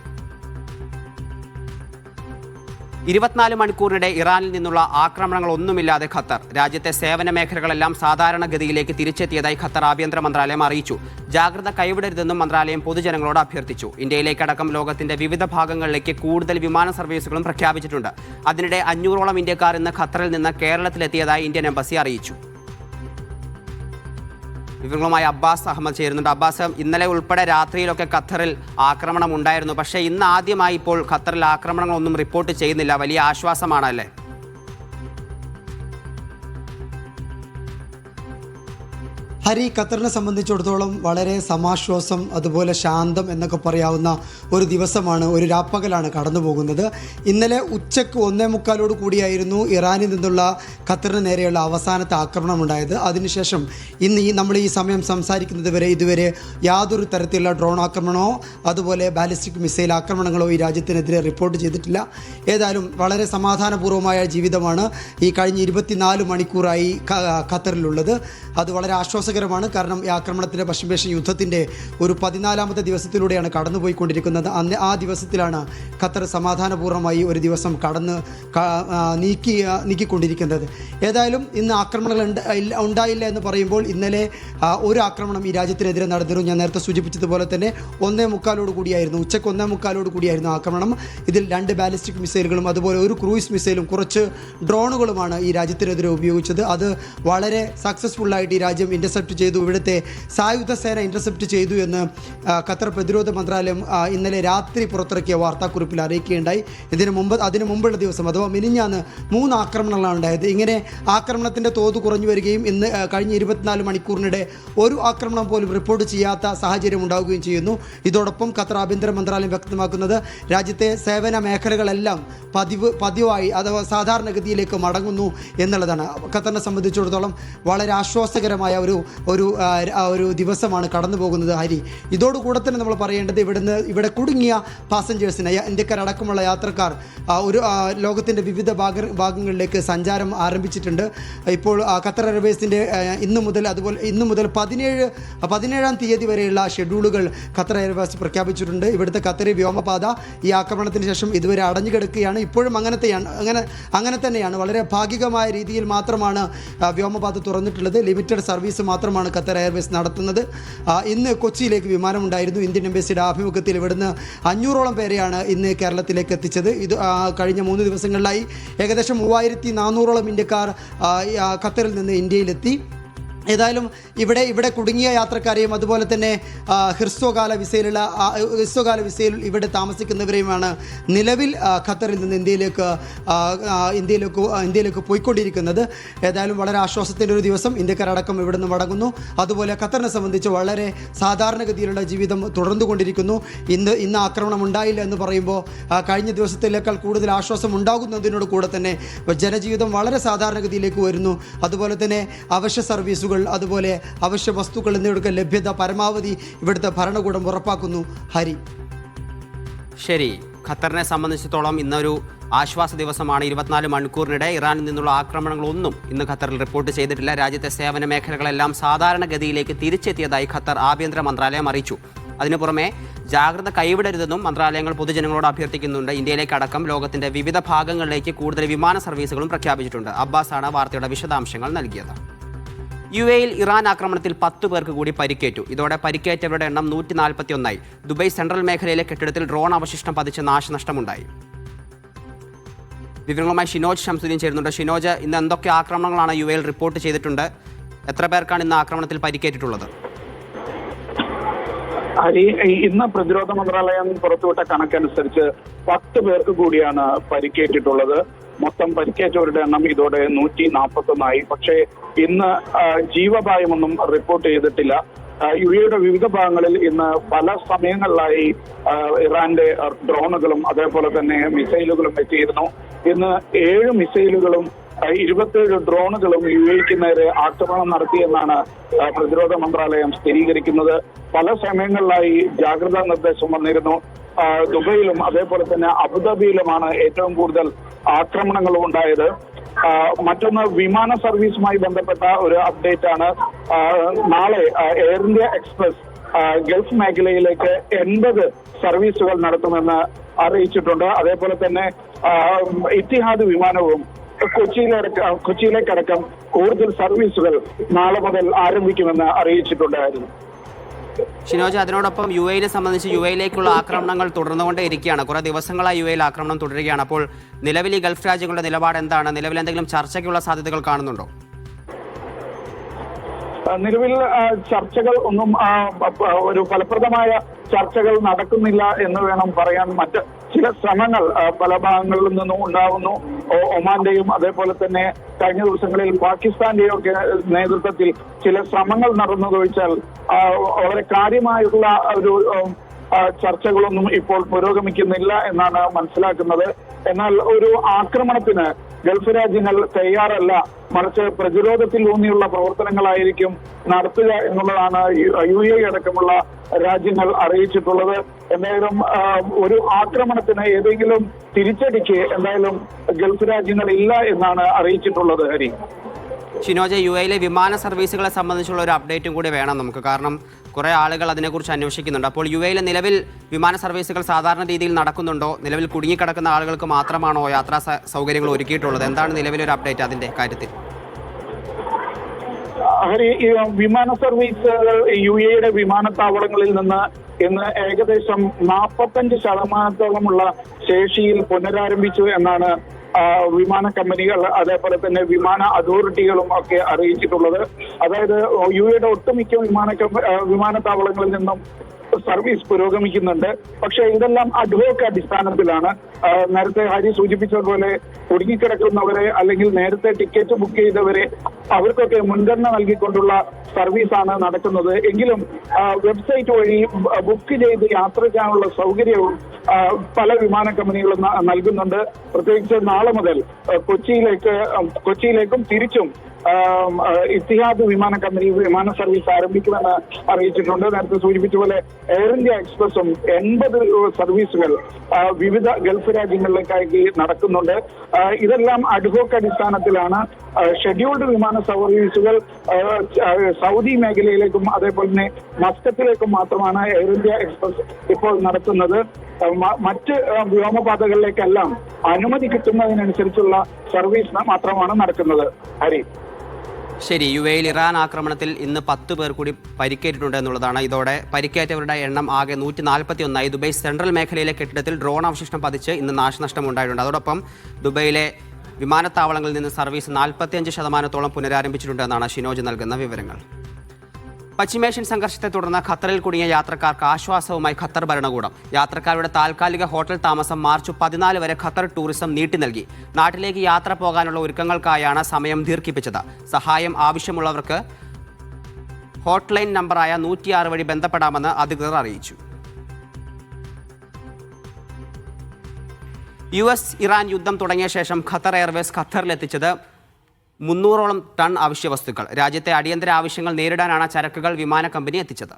24 മണിക്കൂറിനിടെ ഇറാനിൽ നിന്നുള്ള ആക്രമണങ്ങളൊന്നുമില്ലാതെ ഖത്തർ. രാജ്യത്തെ സേവന മേഖലകളെല്ലാം സാധാരണഗതിയിലേക്ക് തിരിച്ചെത്തിയതായി ഖത്തർ ആഭ്യന്തര മന്ത്രാലയം അറിയിച്ചു. ജാഗ്രത കൈവിടരുതെന്നും മന്ത്രാലയം പൊതുജനങ്ങളോട് അഭ്യർത്ഥിച്ചു. ഇന്ത്യയിലേക്കടക്കം ലോകത്തിന്റെ വിവിധ ഭാഗങ്ങളിലേക്ക് കൂടുതൽ വിമാന സർവീസുകളും പ്രഖ്യാപിച്ചിട്ടുണ്ട്. അതിനിടെ 500ഓളം ഇന്ത്യക്കാർ ഇന്ന് ഖത്തറിൽ നിന്ന് കേരളത്തിലെത്തിയതായി ഇന്ത്യൻ എംബസി അറിയിച്ചു. വിവരങ്ങളുമായി അബ്ബാസ് അഹമ്മദ് ചേരുന്നുണ്ട്. അബ്ബാസ്, ഇന്നലെ ഉൾപ്പെടെ രാത്രിയിലൊക്കെ ഖത്തറിൽ ആക്രമണം ഉണ്ടായിരുന്നു. പക്ഷേ ഇന്ന് ആദ്യമായി ഇപ്പോൾ ഖത്തറിൽ ആക്രമണങ്ങളൊന്നും റിപ്പോർട്ട് ചെയ്യുന്നില്ല. വലിയ ആശ്വാസമാണല്ലേ? ഹരി, ഖത്തറിനെ സംബന്ധിച്ചിടത്തോളം വളരെ സമാശ്വാസം, അതുപോലെ ശാന്തം എന്നൊക്കെ പറയാവുന്ന ഒരു ദിവസമാണ്, ഒരു രാപ്പകലാണ് കടന്നു പോകുന്നത്. ഇന്നലെ ഉച്ചയ്ക്ക് 1:45 കൂടിയായിരുന്നു ഇറാനിൽ നിന്നുള്ള ഖത്തറിന് നേരെയുള്ള അവസാനത്തെ ആക്രമണം ഉണ്ടായത്. അതിനുശേഷം ഇന്ന് നമ്മൾ ഈ സമയം സംസാരിക്കുന്നത് വരെ ഇതുവരെ യാതൊരു തരത്തിലുള്ള ഡ്രോൺ ആക്രമണമോ അതുപോലെ ബാലിസ്റ്റിക് മിസൈൽ ആക്രമണങ്ങളോ ഈ രാജ്യത്തിനെതിരെ റിപ്പോർട്ട് ചെയ്തിട്ടില്ല. ഏതായാലും വളരെ സമാധാനപൂർവ്വമായ ജീവിതമാണ് ഈ കഴിഞ്ഞ 24 മണിക്കൂറായി ഖത്തറിലുള്ളത്. അത് വളരെ ആശ്വാസകരമാണ്. കാരണം ഈ ആക്രമണത്തിൻ്റെ പശ്ചിമേഷ്യൻ യുദ്ധത്തിൻ്റെ ഒരു 14ാമത്തെ ദിവസത്തിലൂടെയാണ് കടന്നുപോയിക്കൊണ്ടിരിക്കുന്നത്. അന്ന് ആ ദിവസത്തിലാണ് ഖത്തർ സമാധാനപൂർവ്വമായി ഒരു ദിവസം നീക്കിക്കൊണ്ടിരിക്കുന്നത്. ഏതായാലും ഇന്ന് ആക്രമണങ്ങൾ ഉണ്ടായില്ല എന്ന് പറയുമ്പോൾ ഇന്നലെ ഒരു ആക്രമണം ഈ രാജ്യത്തിനെതിരെ നടന്നിരുന്നു. ഞാൻ നേരത്തെ സൂചിപ്പിച്ചതുപോലെ തന്നെ 1:45 കൂടിയായിരുന്നു, ഉച്ചയ്ക്ക് 1:45 കൂടിയായിരുന്നു ആക്രമണം. ഇതിൽ 2 ബാലിസ്റ്റിക് മിസൈലുകളും അതുപോലെ ഒരു ക്രൂയിസ് മിസൈലും കുറച്ച് ഡ്രോണുകളുമാണ് ഈ രാജ്യത്തിനെതിരെ ഉപയോഗിച്ചത്. അത് വളരെ സക്സസ്ഫുള്ളായിട്ട് ഈ രാജ്യം ഇൻ്റർസെപ്റ്റ് ചെയ്തു. ഇവിടുത്തെ സായുധ സേന ഇൻ്റർസെപ്റ്റ് ചെയ്തു എന്ന് ഖത്തർ പ്രതിരോധ മന്ത്രാലയം ഇന്നലെ രാത്രി പുറത്തിറക്കിയ വാർത്താക്കുറിപ്പിൽ അറിയിക്കുകയുണ്ടായി. അതിനു മുമ്പുള്ള ദിവസം അഥവാ മിനിഞ്ഞാന്ന് 3 ആക്രമണങ്ങളാണ് ഉണ്ടായത്. ഇങ്ങനെ ആക്രമണത്തിൻ്റെ തോത് കുറഞ്ഞു വരികയും ഇന്ന് കഴിഞ്ഞ 24 മണിക്കൂറിനിടെ ഒരു ആക്രമണം പോലും റിപ്പോർട്ട് ചെയ്യാത്ത സാഹചര്യം ഉണ്ടാവുകയും ചെയ്യുന്നു. ഇതോടൊപ്പം ഖത്തർ ആഭ്യന്തര മന്ത്രാലയം വ്യക്തമാക്കുന്നത് രാജ്യത്തെ സേവന മേഖലകളെല്ലാം പതിവായി അഥവാ സാധാരണഗതിയിലേക്ക് മടങ്ങുന്നു എന്നുള്ളതാണ്. ഖത്തറിനെ സംബന്ധിച്ചിടത്തോളം വളരെ ആശ്വാസകരമായ ഒരു ദിവസമാണ് കടന്നു പോകുന്നത്. ഹരി, ഇതോടുകൂടെ തന്നെ നമ്മൾ പറയേണ്ടത് ഇവിടെ കുടുങ്ങിയ പാസഞ്ചേഴ്സിനെ, ഇന്ത്യക്കാരടക്കമുള്ള യാത്രക്കാർ ലോകത്തിൻ്റെ വിവിധ ഭാഗങ്ങളിലേക്ക് സഞ്ചാരം ആരംഭിച്ചിട്ടുണ്ട്. ഇപ്പോൾ ഖത്തർ എയർവേസിൻ്റെ ഇന്നു മുതൽ 17-ാം തീയതി വരെയുള്ള ഷെഡ്യൂളുകൾ ഖത്തർ എയർവേസ് പ്രഖ്യാപിച്ചിട്ടുണ്ട്. ഇവിടുത്തെ ഖത്തറി വ്യോമപാത ഈ ആക്രമണത്തിന് ശേഷം ഇതുവരെ അടഞ്ഞു കിടക്കുകയാണ്. ഇപ്പോഴും അങ്ങനെ തന്നെയാണ്. വളരെ ഭാഗികമായ രീതിയിൽ മാത്രമാണ് വ്യോമപാത തുറന്നിട്ടുള്ളത്. ലിമിറ്റഡ് സർവീസ് മാത്രമാണ് ഖത്തർ എയർവേസ് നടത്തുന്നത്. ഇന്ന് കൊച്ചിയിലേക്ക് വിമാനമുണ്ടായിരുന്നു. ഇന്ത്യൻ എംബസിയുടെ ആഭിമുഖ്യത്തിൽ ഇവിടുന്ന് 500ഓളം പേരെയാണ് ഇന്ന് കേരളത്തിലേക്ക് എത്തിച്ചത്. ഇത് കഴിഞ്ഞ 3 ദിവസങ്ങളിലായി ഏകദേശം 3400ഓളം ഇന്ത്യക്കാർ ഖത്തറിൽ നിന്ന് ഇന്ത്യയിലെത്തി. ഏതായാലും ഇവിടെ കുടുങ്ങിയ യാത്രക്കാരെയും അതുപോലെ തന്നെ ഹ്രസ്വകാല വിസയിൽ ഇവിടെ താമസിക്കുന്നവരെയുമാണ് നിലവിൽ ഖത്തറിൽ നിന്ന് ഇന്ത്യയിലേക്ക് പോയിക്കൊണ്ടിരിക്കുന്നത്. ഏതായാലും വളരെ ആശ്വാസത്തിൻ്റെ ഒരു ദിവസം. ഇന്ത്യക്കാരടക്കം ഇവിടെ നിന്ന് മടങ്ങുന്നു. അതുപോലെ ഖത്തറിനെ സംബന്ധിച്ച് വളരെ സാധാരണഗതിയിലുള്ള ജീവിതം തുടർന്നുകൊണ്ടിരിക്കുന്നു. ഇന്ന് ആക്രമണം ഉണ്ടായില്ല എന്ന് പറയുമ്പോൾ കഴിഞ്ഞ ദിവസത്തിലേക്കാൾ കൂടുതൽ ആശ്വാസം ഉണ്ടാകുന്നതിനോട് കൂടെ തന്നെ ജനജീവിതം വളരെ സാധാരണഗതിയിലേക്ക് വരുന്നു. അതുപോലെ തന്നെ അവശ്യ സർവീസുകൾ, അതുപോലെ അവശ്യ വസ്തുക്കൾ എന്നിവയുടെ ലഭ്യത പരമാവധി ഇവിടുത്തെ ഭരണകൂടം ഉറപ്പാക്കുന്നു. ഹരി, ശരി. ഖത്തറിനെ സംബന്ധിച്ചിടത്തോളം ഇന്നൊരു ആശ്വാസ ദിവസമാണ്. 24 മണിക്കൂറിനിടെ ഇറാനിൽ നിന്നുള്ള ആക്രമണങ്ങളൊന്നും ഇന്ന് ഖത്തറിൽ റിപ്പോർട്ട് ചെയ്തിട്ടില്ല. രാജ്യത്തെ സേവന മേഖലകളെല്ലാം സാധാരണഗതിയിലേക്ക് തിരിച്ചെത്തിയതായി ഖത്തർ ആഭ്യന്തര മന്ത്രാലയം അറിയിച്ചു. അതിനു പുറമെ ജാഗ്രത കൈവിടരുതെന്നും മന്ത്രാലയങ്ങൾ പൊതുജനങ്ങളോട് അഭ്യർത്ഥിക്കുന്നുണ്ട്. ഇന്ത്യയിലേക്കടക്കം ലോകത്തിന്റെ വിവിധ ഭാഗങ്ങളിലേക്ക് കൂടുതൽ വിമാന സർവീസുകളും പ്രഖ്യാപിച്ചിട്ടുണ്ട്. അബ്ബാസാണ് വാർത്തയുടെ വിശദാംശങ്ങൾ നൽകിയത്. UAE-യിൽ ഇറാൻ ആക്രമണത്തിൽ 10 പേർക്ക് കൂടി പരിക്കേറ്റു. ഇതോടെ പരിക്കേറ്റവരുടെ എണ്ണം 141. ദുബായ് സെൻട്രൽ മേഖലയിലെ കെട്ടിടത്തിൽ ഡ്രോൺ അവശിഷ്ടം പതിച്ച് നാശനഷ്ടമുണ്ടായി. വിവരങ്ങളുമായി ഷിനോജ് ഷംസുദ്ദീൻ ചേരുന്നുണ്ട്. ഷിനോജ്, ഇന്ന് എന്തൊക്കെ ആക്രമണങ്ങളാണ് UAE-യിൽ റിപ്പോർട്ട് ചെയ്തിട്ടുണ്ട്? എത്ര പേർക്കാണ് ഇന്ന് ആക്രമണത്തിൽ പരിക്കേറ്റിട്ടുള്ളത്? ഇന്ന് പ്രതിരോധ മന്ത്രാലയം പുറത്തുവിട്ട കണക്കനുസരിച്ച് 10 പേർക്ക് കൂടിയാണ് പരിക്കേറ്റിട്ടുള്ളത്. മൊത്തം പരിക്കേറ്റവരുടെ എണ്ണം ഇതോടെ 141. പക്ഷേ ഇന്ന് ജീവപായമൊന്നും റിപ്പോർട്ട് ചെയ്തിട്ടില്ല. UAE-യുടെ വിവിധ ഭാഗങ്ങളിൽ ഇന്ന് പല സമയങ്ങളിലായി ഇറാന്റെ ഡ്രോണുകളും അതേപോലെ തന്നെ മിസൈലുകളും എത്തിയിരുന്നു. ഇന്ന് 7 മിസൈലുകളും 27 ഡ്രോണുകളും UAE-ക്ക് നേരെ ആക്രമണം നടത്തിയെന്നാണ് പ്രതിരോധ മന്ത്രാലയം സ്ഥിരീകരിക്കുന്നത്. പല സമയങ്ങളിലായി ജാഗ്രതാ നിർദ്ദേശം വന്നിരുന്നു. ദുബൈയിലും അതേപോലെ തന്നെ അബുദാബിയിലുമാണ് ഏറ്റവും കൂടുതൽ ആക്രമണങ്ങൾ ഉണ്ടായത്. മറ്റൊന്ന് വിമാന സർവീസുമായി ബന്ധപ്പെട്ട ഒരു അപ്ഡേറ്റ് ആണ്. നാളെ എയർ ഇന്ത്യ എക്സ്പ്രസ് ഗൾഫ് മേഖലയിലേക്ക് 80 സർവീസുകൾ നടത്തുമെന്ന് അറിയിച്ചിട്ടുണ്ട്. അതേപോലെ തന്നെ ഇത്തിഹാദ് വിമാനവും കൊച്ചിയിലേക്കടക്കം കൂടുതൽ സർവീസുകൾ നാളെ മുതൽ ആരംഭിക്കുമെന്ന് അറിയിച്ചിട്ടുണ്ടായിരുന്നു. ഷിനോജ്, അതിനോടൊപ്പം UAE-നെ സംബന്ധിച്ച് UAE-യിലേക്കുള്ള ആക്രമണങ്ങൾ തുടർന്നുകൊണ്ടേയിരിക്കുകയാണ്. കുറേ ദിവസങ്ങളായി UAE-യിൽ ആക്രമണം തുടരുകയാണ്. അപ്പോൾ നിലവിൽ ഈ ഗൾഫ് രാജ്യങ്ങളുടെ നിലപാട് എന്താണ്? നിലവിൽ എന്തെങ്കിലും ചർച്ചയ്ക്കുള്ള സാധ്യതകൾ കാണുന്നുണ്ടോ? നിലവിൽ ചർച്ചകൾ ഒന്നും ഒരു ഫലപ്രദമായ ചർച്ചകൾ നടക്കുന്നില്ല എന്ന് വേണം പറയാൻ. മറ്റ് ചില ശ്രമങ്ങൾ പല ഭാഗങ്ങളിൽ നിന്നും ഉണ്ടാവുന്നു. ഒമാന്റെയും അതേപോലെ തന്നെ കഴിഞ്ഞ ദിവസങ്ങളിൽ പാകിസ്ഥാന്റെയും ഒക്കെ നേതൃത്വത്തിൽ ചില ശ്രമങ്ങൾ നടന്നതൊഴിച്ചാൽ വളരെ കാര്യമായുള്ള ഒരു ചർച്ചകളൊന്നും ഇപ്പോൾ പുരോഗമിക്കുന്നില്ല എന്നാണ് മനസ്സിലാക്കുന്നത്. എന്നാൽ ഒരു ആക്രമണത്തിന് ഗൾഫ് രാജ്യങ്ങൾ തയ്യാറല്ല, മറിച്ച് പ്രതിരോധത്തിൽ ഊന്നിയുള്ള പ്രവർത്തനങ്ങളായിരിക്കും നടത്തുക എന്നുള്ളതാണ് UAE അടക്കമുള്ള രാജ്യങ്ങൾ അറിയിച്ചിട്ടുള്ളത്. എന്തായാലും ഒരു ആക്രമണത്തിന് ഏതെങ്കിലും തിരിച്ചടിക്ക് എന്തായാലും ഗൾഫ് രാജ്യങ്ങൾ ഇല്ല എന്നാണ് അറിയിച്ചിട്ടുള്ളത്. ഹരി, ഷിനോജ്, UAE-യിലെ വിമാന സർവീസുകളെ സംബന്ധിച്ചുള്ള ഒരു അപ്ഡേറ്റും കൂടി വേണം നമുക്ക്. കാരണം കുറേ ആളുകൾ അതിനെക്കുറിച്ച് അന്വേഷിക്കുന്നുണ്ട്. അപ്പോൾ UAE-യിലെ നിലവിൽ വിമാന സർവീസുകൾ സാധാരണ രീതിയിൽ നടക്കുന്നുണ്ടോ? നിലവിൽ കുടുങ്ങിക്കിടക്കുന്ന ആളുകൾക്ക് മാത്രമാണോ യാത്രാ സൗകര്യങ്ങൾ ഒരുക്കിയിട്ടുള്ളത്? എന്താണ് നിലവിലൊരു അപ്ഡേറ്റ് അതിന്റെ കാര്യത്തിൽ? ഹരി, വിമാന സർവീസുകൾ UAE-യുടെ വിമാനത്താവളങ്ങളിൽ നിന്ന് ഇന്ന് ഏകദേശം 45% ശേഷിയിൽ പുനരാരംഭിച്ചു എന്നാണ് വിമാന കമ്പനികൾ അതേപോലെ തന്നെ വിമാന അതോറിറ്റികളും ഒക്കെ അറിയിച്ചിട്ടുള്ളത്. അതായത് UAE-യുടെ ഒട്ടുമിക്ക വിമാനത്താവളങ്ങളിൽ നിന്നും സർവീസ് പുരോഗമിക്കുന്നുണ്ട്. പക്ഷേ ഇതെല്ലാം അഡ്ഹോക്ക് അടിസ്ഥാനത്തിലാണ്. നേരത്തെ ഹരി സൂചിപ്പിച്ചതുപോലെ കുടുങ്ങിക്കിടക്കുന്നവരെ അല്ലെങ്കിൽ നേരത്തെ ടിക്കറ്റ് ബുക്ക് ചെയ്തവരെ അവർക്കൊക്കെ മുൻഗണന നൽകിക്കൊണ്ടുള്ള സർവീസാണ് നടക്കുന്നത്. എങ്കിലും വെബ്സൈറ്റ് വഴി ബുക്ക് ചെയ്ത് യാത്ര ചെയ്യാനുള്ള സൗകര്യവും പല വിമാന കമ്പനികളും നൽകുന്നുണ്ട്. പ്രത്യേകിച്ച് നാളെ മുതൽ കൊച്ചിയിലേക്കും തിരിച്ചും ഇത്തിഹാദ് വിമാന കമ്പനി വിമാന സർവീസ് ആരംഭിക്കുമെന്ന് അറിയിച്ചിട്ടുണ്ട്. നേരത്തെ സൂചിപ്പിച്ച പോലെ എയർ ഇന്ത്യ എക്സ്പ്രസും 80 സർവീസുകൾ വിവിധ ഗൾഫ് രാജ്യങ്ങളിലേക്കായി നടക്കുന്നുണ്ട്. ഇതെല്ലാം അഡ്ഹോക്ക് അടിസ്ഥാനത്തിലാണ്. ഷെഡ്യൂൾഡ് വിമാന സർവീസുകൾ സൗദി മേഖലയിലേക്കും അതേപോലെ തന്നെ മസ്കത്തിലേക്കും മാത്രമാണ് എയർ ഇന്ത്യ എക്സ്പ്രസ് ഇപ്പോൾ നടത്തുന്നത്. മറ്റ് വ്യോമപാതകളിലേക്കെല്ലാം അനുമതി കിട്ടുന്നതിനനുസരിച്ചുള്ള സർവീസ് മാത്രമാണ് നടക്കുന്നത്. ഹരി, ശരി, UAE-യിൽ ഇറാൻ ആക്രമണത്തിൽ ഇന്ന് 10 പേർ കൂടി പരിക്കേറ്റിട്ടുണ്ട് എന്നുള്ളതാണ്. ഇതോടെ പരിക്കേറ്റവരുടെ എണ്ണം ആകെ 141. ദുബായ് സെൻട്രൽ മേഖലയിലെ കെട്ടിടത്തിൽ ഡ്രോൺ അവശിഷ്ടം പതിച്ച് ഇന്ന് നാശനഷ്ടം ഉണ്ടായിട്ടുണ്ട്. അതോടൊപ്പം ദുബായിലെ വിമാനത്താവളങ്ങളിൽ നിന്ന് സർവീസ് 45% പുനരാരംഭിച്ചിട്ടുണ്ടെന്നാണ് ഷിനോജ് നൽകുന്ന വിവരങ്ങൾ. പശ്ചിമേഷ്യൻ സംഘർഷത്തെ തുടർന്ന് ഖത്തറിൽ കുടുങ്ങിയ യാത്രക്കാർക്ക് ആശ്വാസവുമായി ഖത്തർ ഭരണകൂടം. യാത്രക്കാരുടെ താൽക്കാലിക ഹോട്ടൽ താമസം മാർച്ച് 14 വരെ ഖത്തർ ടൂറിസം നീട്ടി നൽകി. നാട്ടിലേക്ക് യാത്ര പോകാനുള്ള ഒരുക്കങ്ങൾക്കായാണ് സമയം ദീർഘിപ്പിച്ചത്. സഹായം ആവശ്യമുള്ളവർക്ക് ഹോട്ട്ലൈൻ നമ്പറായ 106 വഴി ബന്ധപ്പെടാമെന്ന് അധികൃതർ അറിയിച്ചു. US-ഇറാൻ യുദ്ധം തുടങ്ങിയ ശേഷം ഖത്തർ എയർവേസ് ഖത്തറിലെത്തിച്ചത് 300ഓളം ടൺ അവശ്യവസ്തുക്കൾ. രാജ്യത്തെ അടിയന്തര ആവശ്യങ്ങൾ നേരിടാനാണ് ചരക്കുകൾ വിമാന കമ്പനി എത്തിച്ചത്.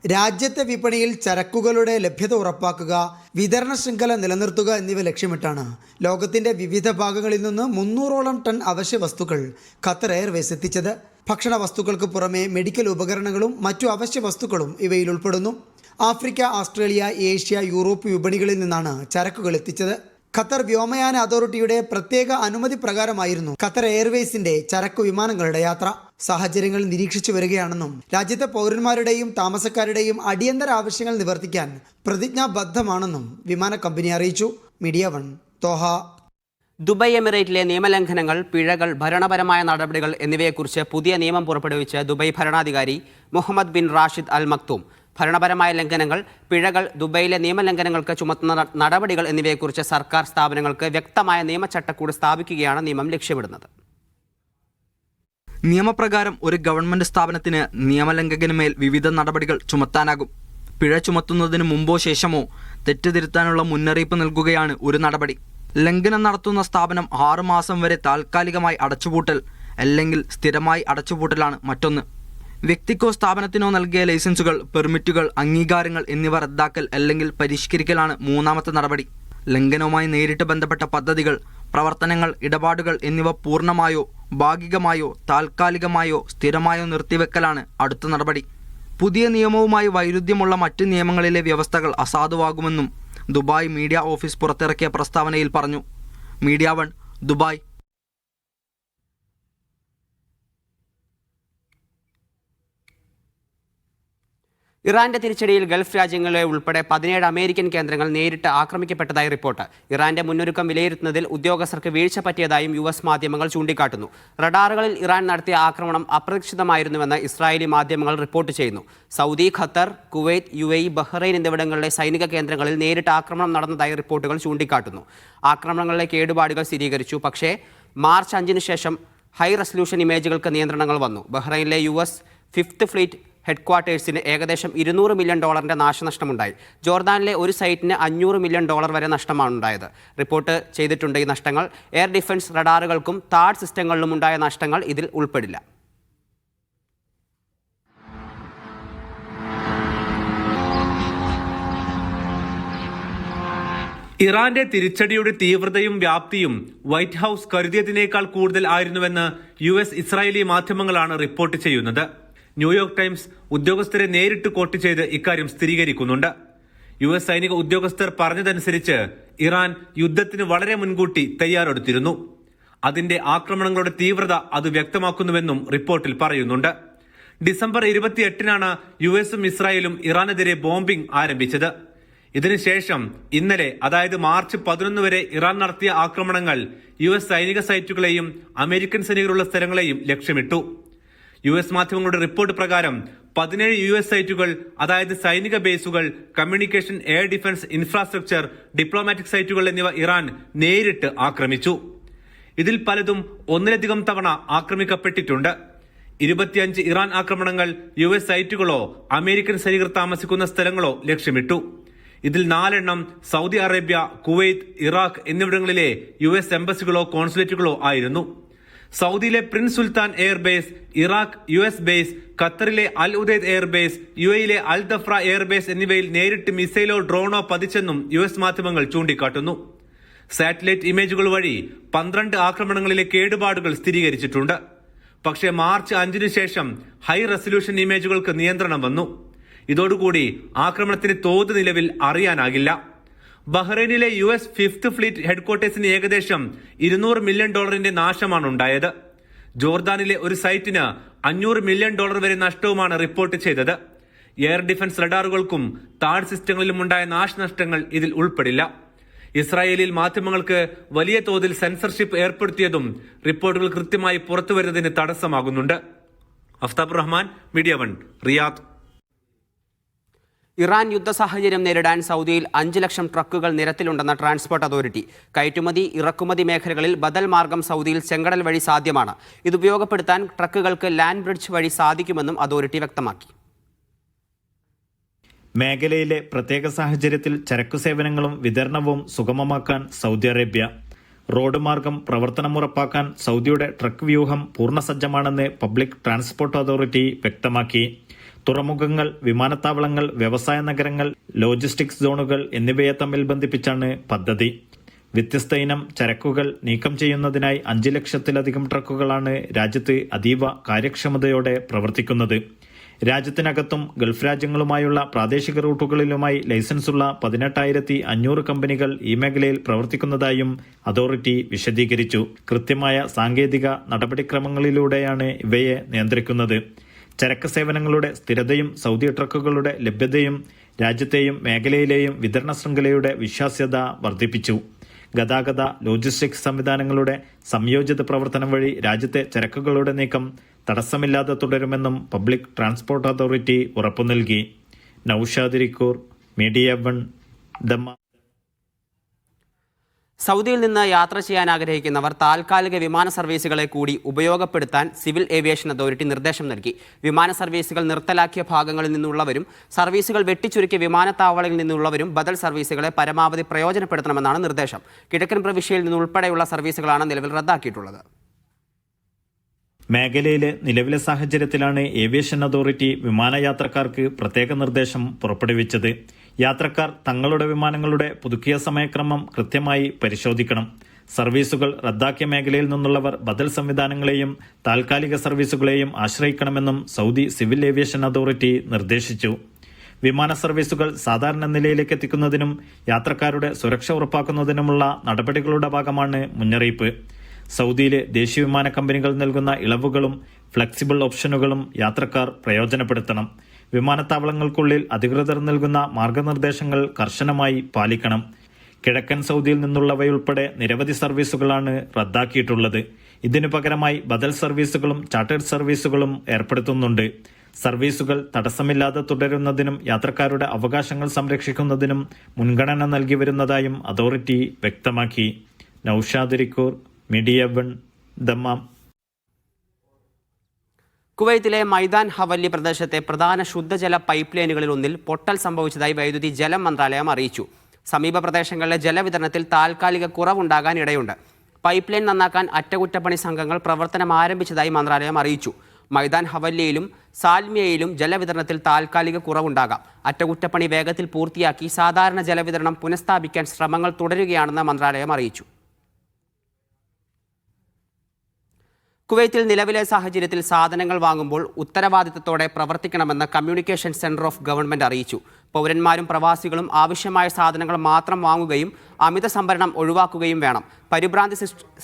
രാജ്യത്തെ വിപണിയിൽ ചരക്കുകളുടെ ലഭ്യത ഉറപ്പാക്കുക, വിതരണ ശൃംഖല നിലനിർത്തുക എന്നിവ ലക്ഷ്യമിട്ടാണ് ലോകത്തിന്റെ വിവിധ ഭാഗങ്ങളിൽ നിന്ന് 300ഓളം ടൺ അവശ്യ വസ്തുക്കൾ ഖത്തർ എയർവേസ് എത്തിച്ചത്. ഭക്ഷണ വസ്തുക്കൾക്ക് പുറമെ മെഡിക്കൽ ഉപകരണങ്ങളും മറ്റു അവശ്യ വസ്തുക്കളും ഇവയിൽ ഉൾപ്പെടുന്നു. ആഫ്രിക്ക, ഓസ്ട്രേലിയ, ഏഷ്യ, യൂറോപ്പ് വിപണികളിൽ നിന്നാണ് ചരക്കുകൾ എത്തിച്ചത്. ഖത്തർ വ്യോമയാന അതോറിറ്റിയുടെ പ്രത്യേക അനുമതി പ്രകാരമായിരുന്നു ഖത്തർ എയർവേസിന്റെ ചരക്കു വിമാനങ്ങളുടെ യാത്ര. സാഹചര്യങ്ങൾ നിരീക്ഷിച്ചു വരികയാണെന്നും രാജ്യത്തെ പൗരന്മാരുടെയും താമസക്കാരുടെയും അടിയന്തര ആവശ്യങ്ങൾ നിവർത്തിക്കാൻ പ്രതിജ്ഞാബദ്ധമാണെന്നും വിമാന കമ്പനി അറിയിച്ചു. Media 1 Doha. ദുബായ് എമിറേറ്റിലെ നിയമലംഘനങ്ങൾ, പിഴകൾ, ഭരണപരമായ നടപടികൾ എന്നിവയെക്കുറിച്ച് പുതിയ നിയമം പുറപ്പെടുവിച്ച് ദുബായ് ഭരണാധികാരി Muhammad bin Rashid Al Maktoum. ഭരണപരമായ ലംഘനങ്ങൾ, പിഴകൾ, ദുബായിലെ നിയമലംഘനങ്ങൾക്ക് ചുമത്തുന്ന നടപടികൾ എന്നിവയെക്കുറിച്ച് സർക്കാർ സ്ഥാപനങ്ങൾക്ക് വ്യക്തമായ നിയമചട്ടക്കൂട് സ്ഥാപിക്കുകയാണ് നിയമം ലക്ഷ്യമിടുന്നത്. നിയമപ്രകാരം ഒരു ഗവൺമെന്റ് സ്ഥാപനത്തിന് നിയമലംഘകനുമേൽ വിവിധ നടപടികൾ ചുമത്താനാകും. പിഴ ചുമത്തുന്നതിന് മുമ്പോ ശേഷമോ തെറ്റ് തിരുത്താനുള്ള മുന്നറിയിപ്പ് നൽകുകയാണ് ഒരു നടപടി. ലംഘനം നടത്തുന്ന സ്ഥാപനം 6 മാസം വരെ താൽക്കാലികമായി അടച്ചുപൂട്ടൽ അല്ലെങ്കിൽ സ്ഥിരമായി അടച്ചുപൂട്ടലാണ് മറ്റൊന്ന്. വ്യക്തിക്കോ സ്ഥാപനത്തിനോ നൽകിയ ലൈസൻസുകൾ, പെർമിറ്റുകൾ, അംഗീകാരങ്ങൾ എന്നിവ റദ്ദാക്കൽ അല്ലെങ്കിൽ പരിഷ്കരിക്കലാണ് മൂന്നാമത്തെ നടപടി. ലംഘനവുമായി നേരിട്ട് ബന്ധപ്പെട്ട പദ്ധതികൾ, പ്രവർത്തനങ്ങൾ, ഇടപാടുകൾ എന്നിവ പൂർണ്ണമായോ ഭാഗികമായോ താൽക്കാലികമായോ സ്ഥിരമായോ നിർത്തിവെക്കലാണ് അടുത്ത നടപടി. പുതിയ നിയമവുമായി വൈരുദ്ധ്യമുള്ള മറ്റ് നിയമങ്ങളിലെ വ്യവസ്ഥകൾ അസാധുവാകുമെന്നും ദുബായ് മീഡിയ ഓഫീസ് പുറത്തിറക്കിയ പ്രസ്താവനയിൽ പറഞ്ഞു. Media 1 Dubai. ഇറാന്റെ തിരിച്ചടിയിൽ ഗൾഫ് രാജ്യങ്ങളെ ഉൾപ്പെടെ 17 അമേരിക്കൻ കേന്ദ്രങ്ങൾ നേരിട്ട് ആക്രമിക്കപ്പെട്ടതായി റിപ്പോർട്ട്. ഇറാന്റെ മുന്നൊരുക്കം വിലയിരുത്തുന്നതിൽ ഉദ്യോഗസ്ഥർക്ക് വീഴ്ച പറ്റിയതായും US മാധ്യമങ്ങൾ ചൂണ്ടിക്കാട്ടുന്നു. റഡാറുകളിൽ ഇറാൻ നടത്തിയ ആക്രമണം അപ്രതീക്ഷിതമായിരുന്നുവെന്ന് ഇസ്രായേലി മാധ്യമങ്ങൾ റിപ്പോർട്ട് ചെയ്യുന്നു. Saudi, Qatar, Kuwait, UAE, Bahrain എന്നിവിടങ്ങളിലെ സൈനിക കേന്ദ്രങ്ങളിൽ നേരിട്ട് ആക്രമണം നടന്നതായി റിപ്പോർട്ടുകൾ ചൂണ്ടിക്കാട്ടുന്നു. ആക്രമണങ്ങളിലെ കേടുപാടുകൾ സ്ഥിരീകരിച്ചു. പക്ഷേ മാർച്ച് 5-ന് ശേഷം ഹൈ റെസല്യൂഷൻ ഇമേജുകൾക്ക് നിയന്ത്രണങ്ങൾ വന്നു. ബഹ്റൈനിലെ US 5th ഫ്ലീറ്റ് ഹെഡ്ക്വാർട്ടേഴ്സിന് ഏകദേശം $200 മില്യൺ നാശനഷ്ടമുണ്ടായി. ജോർദാനിലെ ഒരു സൈറ്റിന് $500 മില്യൺ വരെ നഷ്ടമാണ് ഉണ്ടായത്. റിപ്പോർട്ട് ചെയ്തിട്ടുണ്ട് ഈ നഷ്ടങ്ങൾ. എയർ ഡിഫൻസ് റഡാറുകൾക്കും താഡ് സിസ്റ്റങ്ങളിലും ഉണ്ടായ നഷ്ടങ്ങൾ ഇതിൽ ഉൾപ്പെടില്ല. ഇറാന്റെ തിരിച്ചടിയുടെ തീവ്രതയും വ്യാപ്തിയും വൈറ്റ് ഹൌസ് കരുതിയതിനേക്കാൾ കൂടുതൽ ആയിരുന്നുവെന്ന് US ഇസ്രായേലി മാധ്യമങ്ങളാണ് റിപ്പോർട്ട് ചെയ്യുന്നത്. ന്യൂയോർക്ക് ടൈംസ് ഉദ്യോഗസ്ഥരെ നേരിട്ട് കോട്ട് ചെയ്ത് ഇക്കാര്യം സ്ഥിരീകരിക്കുന്നുണ്ട്. US സൈനിക ഉദ്യോഗസ്ഥർ പറഞ്ഞതനുസരിച്ച് ഇറാൻ യുദ്ധത്തിന് വളരെ മുൻകൂട്ടി തയ്യാറെടുത്തിരുന്നു. അതിന്റെ ആക്രമണങ്ങളുടെ തീവ്രത അത് വ്യക്തമാക്കുന്നുവെന്നും റിപ്പോർട്ടിൽ പറയുന്നുണ്ട്. ഡിസംബർ 28-നാണ് US-ഉം ഇസ്രായേലും ഇറാനെതിരെ ബോംബിംഗ് ആരംഭിച്ചത്. ഇതിനുശേഷം ഇന്നലെ, അതായത് മാർച്ച് 11 വരെ ഇറാൻ നടത്തിയ ആക്രമണങ്ങൾ US സൈനിക സൈറ്റുകളെയും അമേരിക്കൻ സൈനികരുള്ള സ്ഥലങ്ങളെയും ലക്ഷ്യമിട്ടു. US മാധ്യമങ്ങളുടെ റിപ്പോർട്ട് പ്രകാരം 17 US സൈറ്റുകൾ, അതായത് സൈനിക ബേസുകൾ, communication, air defence, infrastructure, diplomatic സൈറ്റുകൾ എന്നിവ ഇറാൻ നേരിട്ട് ആക്രമിച്ചു. ഇതിൽ പലതും ഒന്നിലധികം തവണ ആക്രമിക്കപ്പെട്ടിട്ടുണ്ട്. 25 ഇറാൻ ആക്രമണങ്ങൾ US സൈറ്റുകളോ അമേരിക്കൻ സൈനികർ താമസിക്കുന്ന സ്ഥലങ്ങളോ ലക്ഷ്യമിട്ടു. ഇതിൽ 4 എണ്ണം സൗദി അറേബ്യ, കുവൈറ്റ്, ഇറാഖ് എന്നിവിടങ്ങളിലെ US എംബസികളോ കോൺസുലേറ്റുകളോ ആയിരുന്നു. സൗദിയിലെ Prince Sultan airbase, Iraq US base, ഖത്തറിലെ അൽ ഉദൈദ് എയർബേസ്, UAE-യിലെ അൽ ദഫ്ര എയർബേസ് എന്നിവയിൽ നേരിട്ട് മിസൈലോ ഡ്രോണോ പതിച്ചെന്നും US മാധ്യമങ്ങൾ ചൂണ്ടിക്കാട്ടുന്നു. സാറ്റലൈറ്റ് ഇമേജുകൾ വഴി 12 ആക്രമണങ്ങളിലെ കേടുപാടുകൾ സ്ഥിരീകരിച്ചിട്ടുണ്ട്. പക്ഷേ മാർച്ച് 5-ന് ശേഷം ഹൈ റെസല്യൂഷൻ ഇമേജുകൾക്ക് നിയന്ത്രണം വന്നു. ഇതോടുകൂടി ആക്രമണത്തിന് തോത് നിലവിൽ അറിയാനാകില്ല. ബഹ്റൈനിലെ US 5th ഫ്ലീറ്റ് ഹെഡ്ക്വാർട്ടേഴ്സിന് ഏകദേശം $200 മില്യൺ നാശമാണ് ഉണ്ടായത്. ജോർദാനിലെ ഒരു സൈറ്റിന് $500 മില്യൺ വരെ നഷ്ടവുമാണ് റിപ്പോർട്ട് ചെയ്തത്. എയർ ഡിഫൻസ് റഡാറുകൾക്കും താഡ് സിസ്റ്റങ്ങളിലും ഉണ്ടായ നാശനഷ്ടങ്ങൾ ഇതിൽ ഉൾപ്പെടില്ല. ഇസ്രായേലിൽ മാധ്യമങ്ങൾക്ക് വലിയ തോതിൽ സെൻസർഷിപ്പ് ഏർപ്പെടുത്തിയതും റിപ്പോർട്ടുകൾ കൃത്യമായി പുറത്തുവരുന്നതിന് തടസ്സമാകുന്നുണ്ട്. Aftab Rahman, media 1, Riyadh. Iran യുദ്ധ സാഹചര്യം നേരിടാൻ സൗദിയിൽ 5 ലക്ഷം ട്രക്കുകൾ നിരത്തിലുണ്ടെന്ന ട്രാൻസ്പോർട്ട് അതോറിറ്റി. കയറ്റുമതി, ഇറക്കുമതി മേഖലകളിൽ ബദൽ മാർഗം സൗദിയിൽ ചെങ്കടൽ വഴി സാധ്യമാണ്. ഇത് ഉപയോഗപ്പെടുത്താൻ ട്രക്കുകൾക്ക് ലാൻഡ് ബ്രിഡ്ജ് വഴി സാധിക്കുമെന്നും അതോറിറ്റി വ്യക്തമാക്കി. മേഖലയിലെ പ്രത്യേക സാഹചര്യത്തിൽ ചരക്കു സേവനങ്ങളും വിതരണവും സുഗമമാക്കാൻ സൗദി അറേബ്യ. റോഡ് മാർഗം പ്രവർത്തനം ഉറപ്പാക്കാൻ സൗദിയുടെ ട്രക്ക് വ്യൂഹം പൂർണ്ണസജ്ജമാണെന്ന് പബ്ലിക് ട്രാൻസ്പോർട്ട് അതോറിറ്റി വ്യക്തമാക്കി. തുറമുഖങ്ങൾ, വിമാനത്താവളങ്ങൾ, വ്യവസായ നഗരങ്ങൾ, ലോജിസ്റ്റിക്സ് സോണുകൾ എന്നിവയെ തമ്മിൽ ബന്ധിപ്പിച്ചാണ് പദ്ധതി. വ്യത്യസ്ത ഇനം ചരക്കുകൾ നീക്കം ചെയ്യുന്നതിനായി 5 ലക്ഷത്തിലധികം ട്രക്കുകളാണ് രാജ്യത്ത് അതീവ കാര്യക്ഷമതയോടെ പ്രവർത്തിക്കുന്നത്. രാജ്യത്തിനകത്തും ഗൾഫ് രാജ്യങ്ങളുമായുള്ള പ്രാദേശിക റൂട്ടുകളിലുമായി ലൈസൻസുള്ള 18,500 കമ്പനികൾ ഈ മേഖലയിൽ പ്രവർത്തിക്കുന്നതായും അതോറിറ്റി വിശദീകരിച്ചു. കൃത്യമായ സാങ്കേതിക നടപടിക്രമങ്ങളിലൂടെയാണ് ഇവയെ നിയന്ത്രിക്കുന്നത്. ചരക്ക് സേവനങ്ങളുടെ സ്ഥിരതയും സൗദി ട്രക്കുകളുടെ ലഭ്യതയും രാജ്യത്തെയും മേഖലയിലെയും വിതരണ ശൃംഖലയുടെ വിശ്വാസ്യത വർദ്ധിപ്പിച്ചു. ഗതാഗത ലോജിസ്റ്റിക്സ് സംവിധാനങ്ങളുടെ സംയോജിത പ്രവർത്തനം വഴി രാജ്യത്തെ ചരക്കുകളുടെ നീക്കം തടസ്സമില്ലാതെ തുടരുമെന്നും പബ്ലിക് ട്രാൻസ്പോർട്ട് അതോറിറ്റി ഉറപ്പു നൽകി. നൌഷാദ് ഇരിക്കൂർ, മീഡിയ 1, ദമ്മ. സൗദിയിൽ നിന്ന് യാത്ര ചെയ്യാൻ ആഗ്രഹിക്കുന്നവർ താൽക്കാലിക വിമാന സർവീസുകളെ കൂടി ഉപയോഗപ്പെടുത്താൻ സിവിൽ ഏവിയേഷൻ അതോറിറ്റി നിർദ്ദേശം നൽകി. വിമാന സർവീസുകൾ നിർത്തലാക്കിയ ഭാഗങ്ങളിൽ നിന്നുള്ളവരും സർവീസുകൾ വെട്ടിച്ചുരുക്കിയ വിമാനത്താവളങ്ങളിൽ നിന്നുള്ളവരും ബദൽ സർവീസുകളെ പരമാവധി പ്രയോജനപ്പെടുത്തണമെന്നാണ് നിർദ്ദേശം. കിഴക്കൻ പ്രവിശ്യയിൽ നിന്നുൾപ്പെടെയുള്ള സർവീസുകളാണ് നിലവിൽ റദ്ദാക്കിയിട്ടുള്ളത്. മേഖലയിലെ നിലവിലെ സാഹചര്യത്തിലാണ് ഏവിയേഷൻ അതോറിറ്റി വിമാനയാത്രക്കാർക്ക് പ്രത്യേക നിർദ്ദേശം പുറപ്പെടുവിച്ചത്. യാത്രക്കാർ തങ്ങളുടെ വിമാനങ്ങളുടെ പുതുക്കിയ സമയക്രമം കൃത്യമായി പരിശോധിക്കണം. സർവീസുകൾ റദ്ദാക്കിയ മേഖലയിൽ നിന്നുള്ളവർ ബദൽ സംവിധാനങ്ങളെയും താൽക്കാലിക സർവീസുകളെയും ആശ്രയിക്കണമെന്നും സൗദി സിവിൽ ഏവിയേഷൻ അതോറിറ്റി നിർദ്ദേശിച്ചു. വിമാന സർവീസുകൾ സാധാരണ നിലയിലേക്ക് എത്തിക്കുന്നതിനും യാത്രക്കാരുടെ സുരക്ഷ ഉറപ്പാക്കുന്നതിനുമുള്ള നടപടികളുടെ ഭാഗമാണ് മുന്നറിയിപ്പ്. സൗദിയിലെ ദേശീയ വിമാന കമ്പനികൾ നൽകുന്ന ഇളവുകളും ഫ്ലെക്സിബിൾ ഓപ്ഷനുകളും യാത്രക്കാർ പ്രയോജനപ്പെടുത്തണം. വിമാനത്താവളങ്ങൾക്കുള്ളിൽ അധികൃതർ നൽകുന്ന മാർഗനിർദ്ദേശങ്ങൾ കർശനമായി പാലിക്കണം. കിഴക്കൻ സൗദിയിൽ നിന്നുള്ളവയുൾപ്പെടെ നിരവധി സർവീസുകളാണ് റദ്ദാക്കിയിട്ടുള്ളത്. ഇതിനു പകരമായി ബദൽ സർവീസുകളും ചാർട്ടേഡ് സർവീസുകളും ഏർപ്പെടുത്തുന്നുണ്ട്. സർവീസുകൾ തടസ്സമില്ലാതെ തുടരുന്നതിനും യാത്രക്കാരുടെ അവകാശങ്ങൾ സംരക്ഷിക്കുന്നതിനും മുൻഗണന നൽകി വരുന്നതായും അതോറിറ്റി വ്യക്തമാക്കി. Naushad Irikkur, media 1, Dammam. കുവൈത്തിലെ മൈദാൻ ഹവല്ലി പ്രദേശത്തെ പ്രധാന ശുദ്ധജല പൈപ്പ് ലൈനുകളിൽ ഒന്നിൽ പൊട്ടൽ സംഭവിച്ചതായി വൈദ്യുതി ജലം മന്ത്രാലയം അറിയിച്ചു. സമീപ പ്രദേശങ്ങളിലെ ജലവിതരണത്തിൽ താൽക്കാലിക കുറവുണ്ടാകാൻ ഇടയുണ്ട്. പൈപ്പ് ലൈൻ നന്നാക്കാൻ അറ്റകുറ്റപ്പണി സംഘങ്ങൾ പ്രവർത്തനം ആരംഭിച്ചതായി മന്ത്രാലയം അറിയിച്ചു. മൈദാൻ ഹവല്ലിയിലും സാൽമിയയിലും ജലവിതരണത്തിൽ താൽക്കാലിക കുറവുണ്ടാകാം. അറ്റകുറ്റപ്പണി വേഗത്തിൽ പൂർത്തിയാക്കി സാധാരണ ജലവിതരണം പുനഃസ്ഥാപിക്കാൻ ശ്രമങ്ങൾ തുടരുകയാണെന്ന് മന്ത്രാലയം അറിയിച്ചു. കുവൈത്തിൽ നിലവിലെ സാഹചര്യത്തിൽ സാധനങ്ങൾ വാങ്ങുമ്പോൾ ഉത്തരവാദിത്തത്തോടെ പ്രവർത്തിക്കണമെന്ന് കമ്മ്യൂണിക്കേഷൻ സെന്റർ ഓഫ് ഗവൺമെന്റ് അറിയിച്ചു. പൗരന്മാരും പ്രവാസികളും ആവശ്യമായ സാധനങ്ങൾ മാത്രം വാങ്ങുകയും അമിത സംഭരണം ഒഴിവാക്കുകയും വേണം. പരിഭ്രാന്തി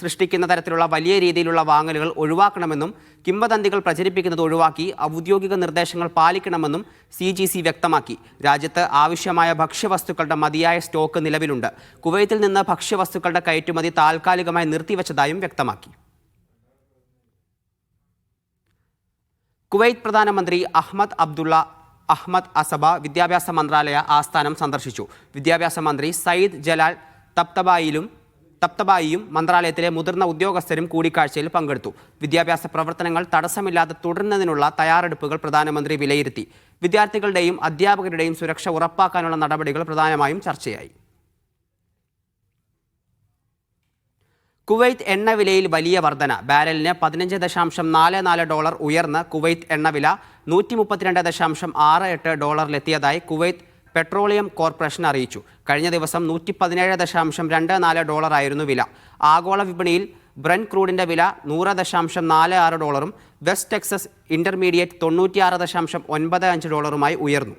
സൃഷ്ടിക്കുന്ന തരത്തിലുള്ള വലിയ രീതിയിലുള്ള വാങ്ങലുകൾ ഒഴിവാക്കണമെന്നും കിംവദന്തികൾ പ്രചരിപ്പിക്കുന്നത് ഒഴിവാക്കി ഔദ്യോഗിക നിർദ്ദേശങ്ങൾ പാലിക്കണമെന്നും CGC വ്യക്തമാക്കി. രാജ്യത്ത് ആവശ്യമായ ഭക്ഷ്യവസ്തുക്കളുടെ മതിയായ സ്റ്റോക്ക് നിലവിലുണ്ട്. കുവൈത്തിൽ നിന്ന് ഭക്ഷ്യവസ്തുക്കളുടെ കയറ്റുമതി താൽക്കാലികമായി നിർത്തിവച്ചതായും വ്യക്തമാക്കി. കുവൈത്ത് പ്രധാനമന്ത്രി അഹമ്മദ് അസബ വിദ്യാഭ്യാസ മന്ത്രാലയ ആസ്ഥാനം സന്ദർശിച്ചു. വിദ്യാഭ്യാസ മന്ത്രി സയ്യിദ് ജലാൽ തബ്തബായിയും മന്ത്രാലയത്തിലെ മുതിർന്ന ഉദ്യോഗസ്ഥരും കൂടിക്കാഴ്ചയിൽ പങ്കെടുത്തു. വിദ്യാഭ്യാസ പ്രവർത്തനങ്ങൾ തടസ്സമില്ലാതെ തുടരുന്നതിനുള്ള തയ്യാറെടുപ്പുകൾ പ്രധാനമന്ത്രി വിലയിരുത്തി. വിദ്യാർത്ഥികളുടെയും അധ്യാപകരുടെയും സുരക്ഷ ഉറപ്പാക്കാനുള്ള നടപടികൾ പ്രധാനമായും ചർച്ചയായി. കുവൈത്ത് എണ്ണവിലയിൽ വലിയ വർധന. ബാരലിന് $15.44 ഉയർന്ന് കുവൈത്ത് എണ്ണവില $132.68 എത്തിയതായി കുവൈത്ത് പെട്രോളിയം കോർപ്പറേഷൻ അറിയിച്ചു. കഴിഞ്ഞ ദിവസം $117.24 ആയിരുന്നു വില. ആഗോള വിപണിയിൽ ബ്രന്റ് ക്രൂഡിന്റെ വില $100.46 വെസ്റ്റ് ടെക്സസ് ഇന്റർമീഡിയറ്റ് $96.95 ഉയർന്നു.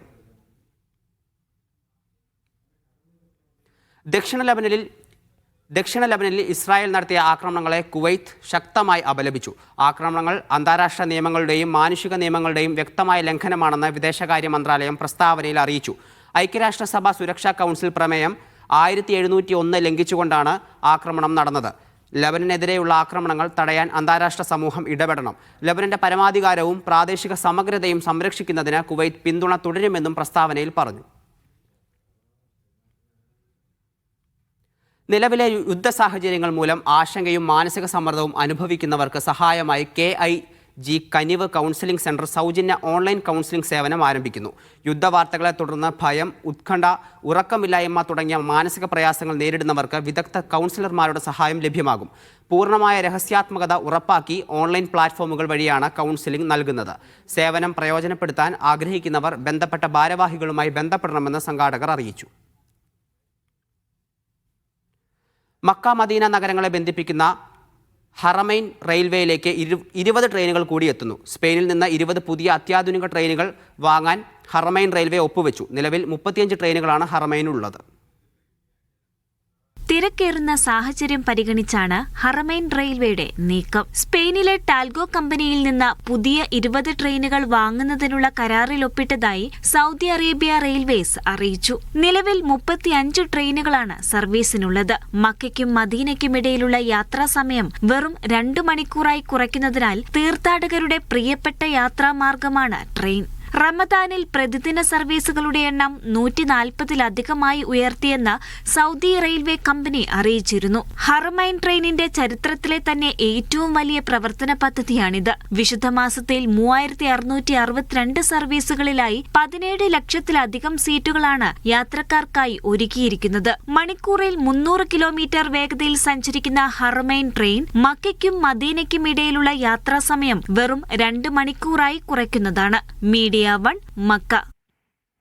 ദക്ഷിണ ലെബനനിൽ ഇസ്രായേൽ നടത്തിയ ആക്രമണങ്ങളെ കുവൈത്ത് ശക്തമായി അപലപിച്ചു. ആക്രമണങ്ങൾ അന്താരാഷ്ട്ര നിയമങ്ങളുടെയും മാനുഷിക നിയമങ്ങളുടെയും വ്യക്തമായ ലംഘനമാണെന്ന് വിദേശകാര്യ മന്ത്രാലയം പ്രസ്താവനയിൽ അറിയിച്ചു. ഐക്യരാഷ്ട്രസഭ സുരക്ഷാ കൗൺസിൽ പ്രമേയം 1701 ലംഘിച്ചുകൊണ്ടാണ് ആക്രമണം നടന്നത്. ലബനനെതിരെയുള്ള ആക്രമണങ്ങൾ തടയാൻ അന്താരാഷ്ട്ര സമൂഹം ഇടപെടണം. ലബനന്റെ പരമാധികാരവും പ്രാദേശിക സമഗ്രതയും സംരക്ഷിക്കുന്നതിന് കുവൈത്ത് പിന്തുണ തുടരുമെന്നും പ്രസ്താവനയിൽ പറഞ്ഞു. നിലവിലെ യുദ്ധ സാഹചര്യങ്ങൾ മൂലം ആശങ്കയും മാനസിക സമ്മർദ്ദവും അനുഭവിക്കുന്നവർക്ക് സഹായമായി KIG കനിവ് കൗൺസിലിംഗ് സെന്റർ സൗജന്യ ഓൺലൈൻ കൗൺസിലിംഗ് സേവനം ആരംഭിക്കുന്നു. യുദ്ധവാർത്തകളെ തുടർന്ന് ഭയം, ഉത്കണ്ഠ, ഉറക്കമില്ലായ്മ തുടങ്ങിയ മാനസിക പ്രയാസങ്ങൾ നേരിടുന്നവർക്ക് വിദഗ്ധ കൗൺസിലർമാരുടെ സഹായം ലഭ്യമാകും. പൂർണ്ണമായ രഹസ്യാത്മകത ഉറപ്പാക്കി ഓൺലൈൻ പ്ലാറ്റ്ഫോമുകൾ വഴിയാണ് കൗൺസിലിംഗ് നൽകുന്നത്. സേവനം പ്രയോജനപ്പെടുത്താൻ ആഗ്രഹിക്കുന്നവർ ബന്ധപ്പെട്ട ഭാരവാഹികളുമായി ബന്ധപ്പെടണമെന്ന് സംഘാടകർ അറിയിച്ചു. മക്ക മദീന നഗരങ്ങളെ ബന്ധിപ്പിക്കുന്ന ഹറമൈൻ റെയിൽവേയിലേക്ക് 20 ട്രെയിനുകൾ കൂടി എത്തുന്നു. സ്പെയിനിൽ നിന്ന് 20 പുതിയ അത്യാധുനിക ട്രെയിനുകൾ വാങ്ങാൻ ഹറമൈൻ റെയിൽവേ ഒപ്പുവെച്ചു. നിലവിൽ 35 ട്രെയിനുകളാണ് ഹറമൈനുള്ളത്. തിരക്കേറുന്ന സാഹചര്യം പരിഗണിച്ചാണ് ഹറമൈൻ റെയിൽവേയുടെ നീക്കം. സ്പെയിനിലെ ടാൽഗോ കമ്പനിയിൽ നിന്ന് പുതിയ 20 ട്രെയിനുകൾ വാങ്ങുന്നതിനുള്ള കരാറിൽ ഒപ്പിട്ടതായി സൗദി അറേബ്യ റെയിൽവേസ് അറിയിച്ചു. നിലവിൽ 35 ട്രെയിനുകളാണ് സർവീസിനുള്ളത്. മക്കയ്ക്കും മദീനയ്ക്കുമിടയിലുള്ള യാത്രാസമയം വെറും 2 മണിക്കൂറായി കുറയ്ക്കുന്നതിനാൽ തീർത്ഥാടകരുടെ പ്രിയപ്പെട്ട യാത്രാമാർഗമാണ് ട്രെയിൻ. റമദാനിൽ പ്രതിദിന സർവീസുകളുടെ എണ്ണം 140-ലധികമായി ഉയർത്തിയെന്ന് സൗദി റെയിൽവേ കമ്പനി അറിയിച്ചിരുന്നു. ഹറമൈൻ ട്രെയിനിന്റെ ചരിത്രത്തിലെ തന്നെ ഏറ്റവും വലിയ പ്രവർത്തന പദ്ധതിയാണിത്. വിശുദ്ധ മാസത്തിൽ 3662 സർവീസുകളിലായി 17 ലക്ഷത്തിലധികം സീറ്റുകളാണ് യാത്രക്കാർക്കായി ഒരുക്കിയിരിക്കുന്നത്. മണിക്കൂറിൽ 300 കിലോമീറ്റർ വേഗതയിൽ സഞ്ചരിക്കുന്ന ഹറമൈൻ ട്രെയിൻ മക്കയ്ക്കും മദീനയ്ക്കും ഇടയിലുള്ള യാത്രാസമയം വെറും 2 മണിക്കൂറായി കുറയ്ക്കുന്നതാണ്. Media 1 Mecca.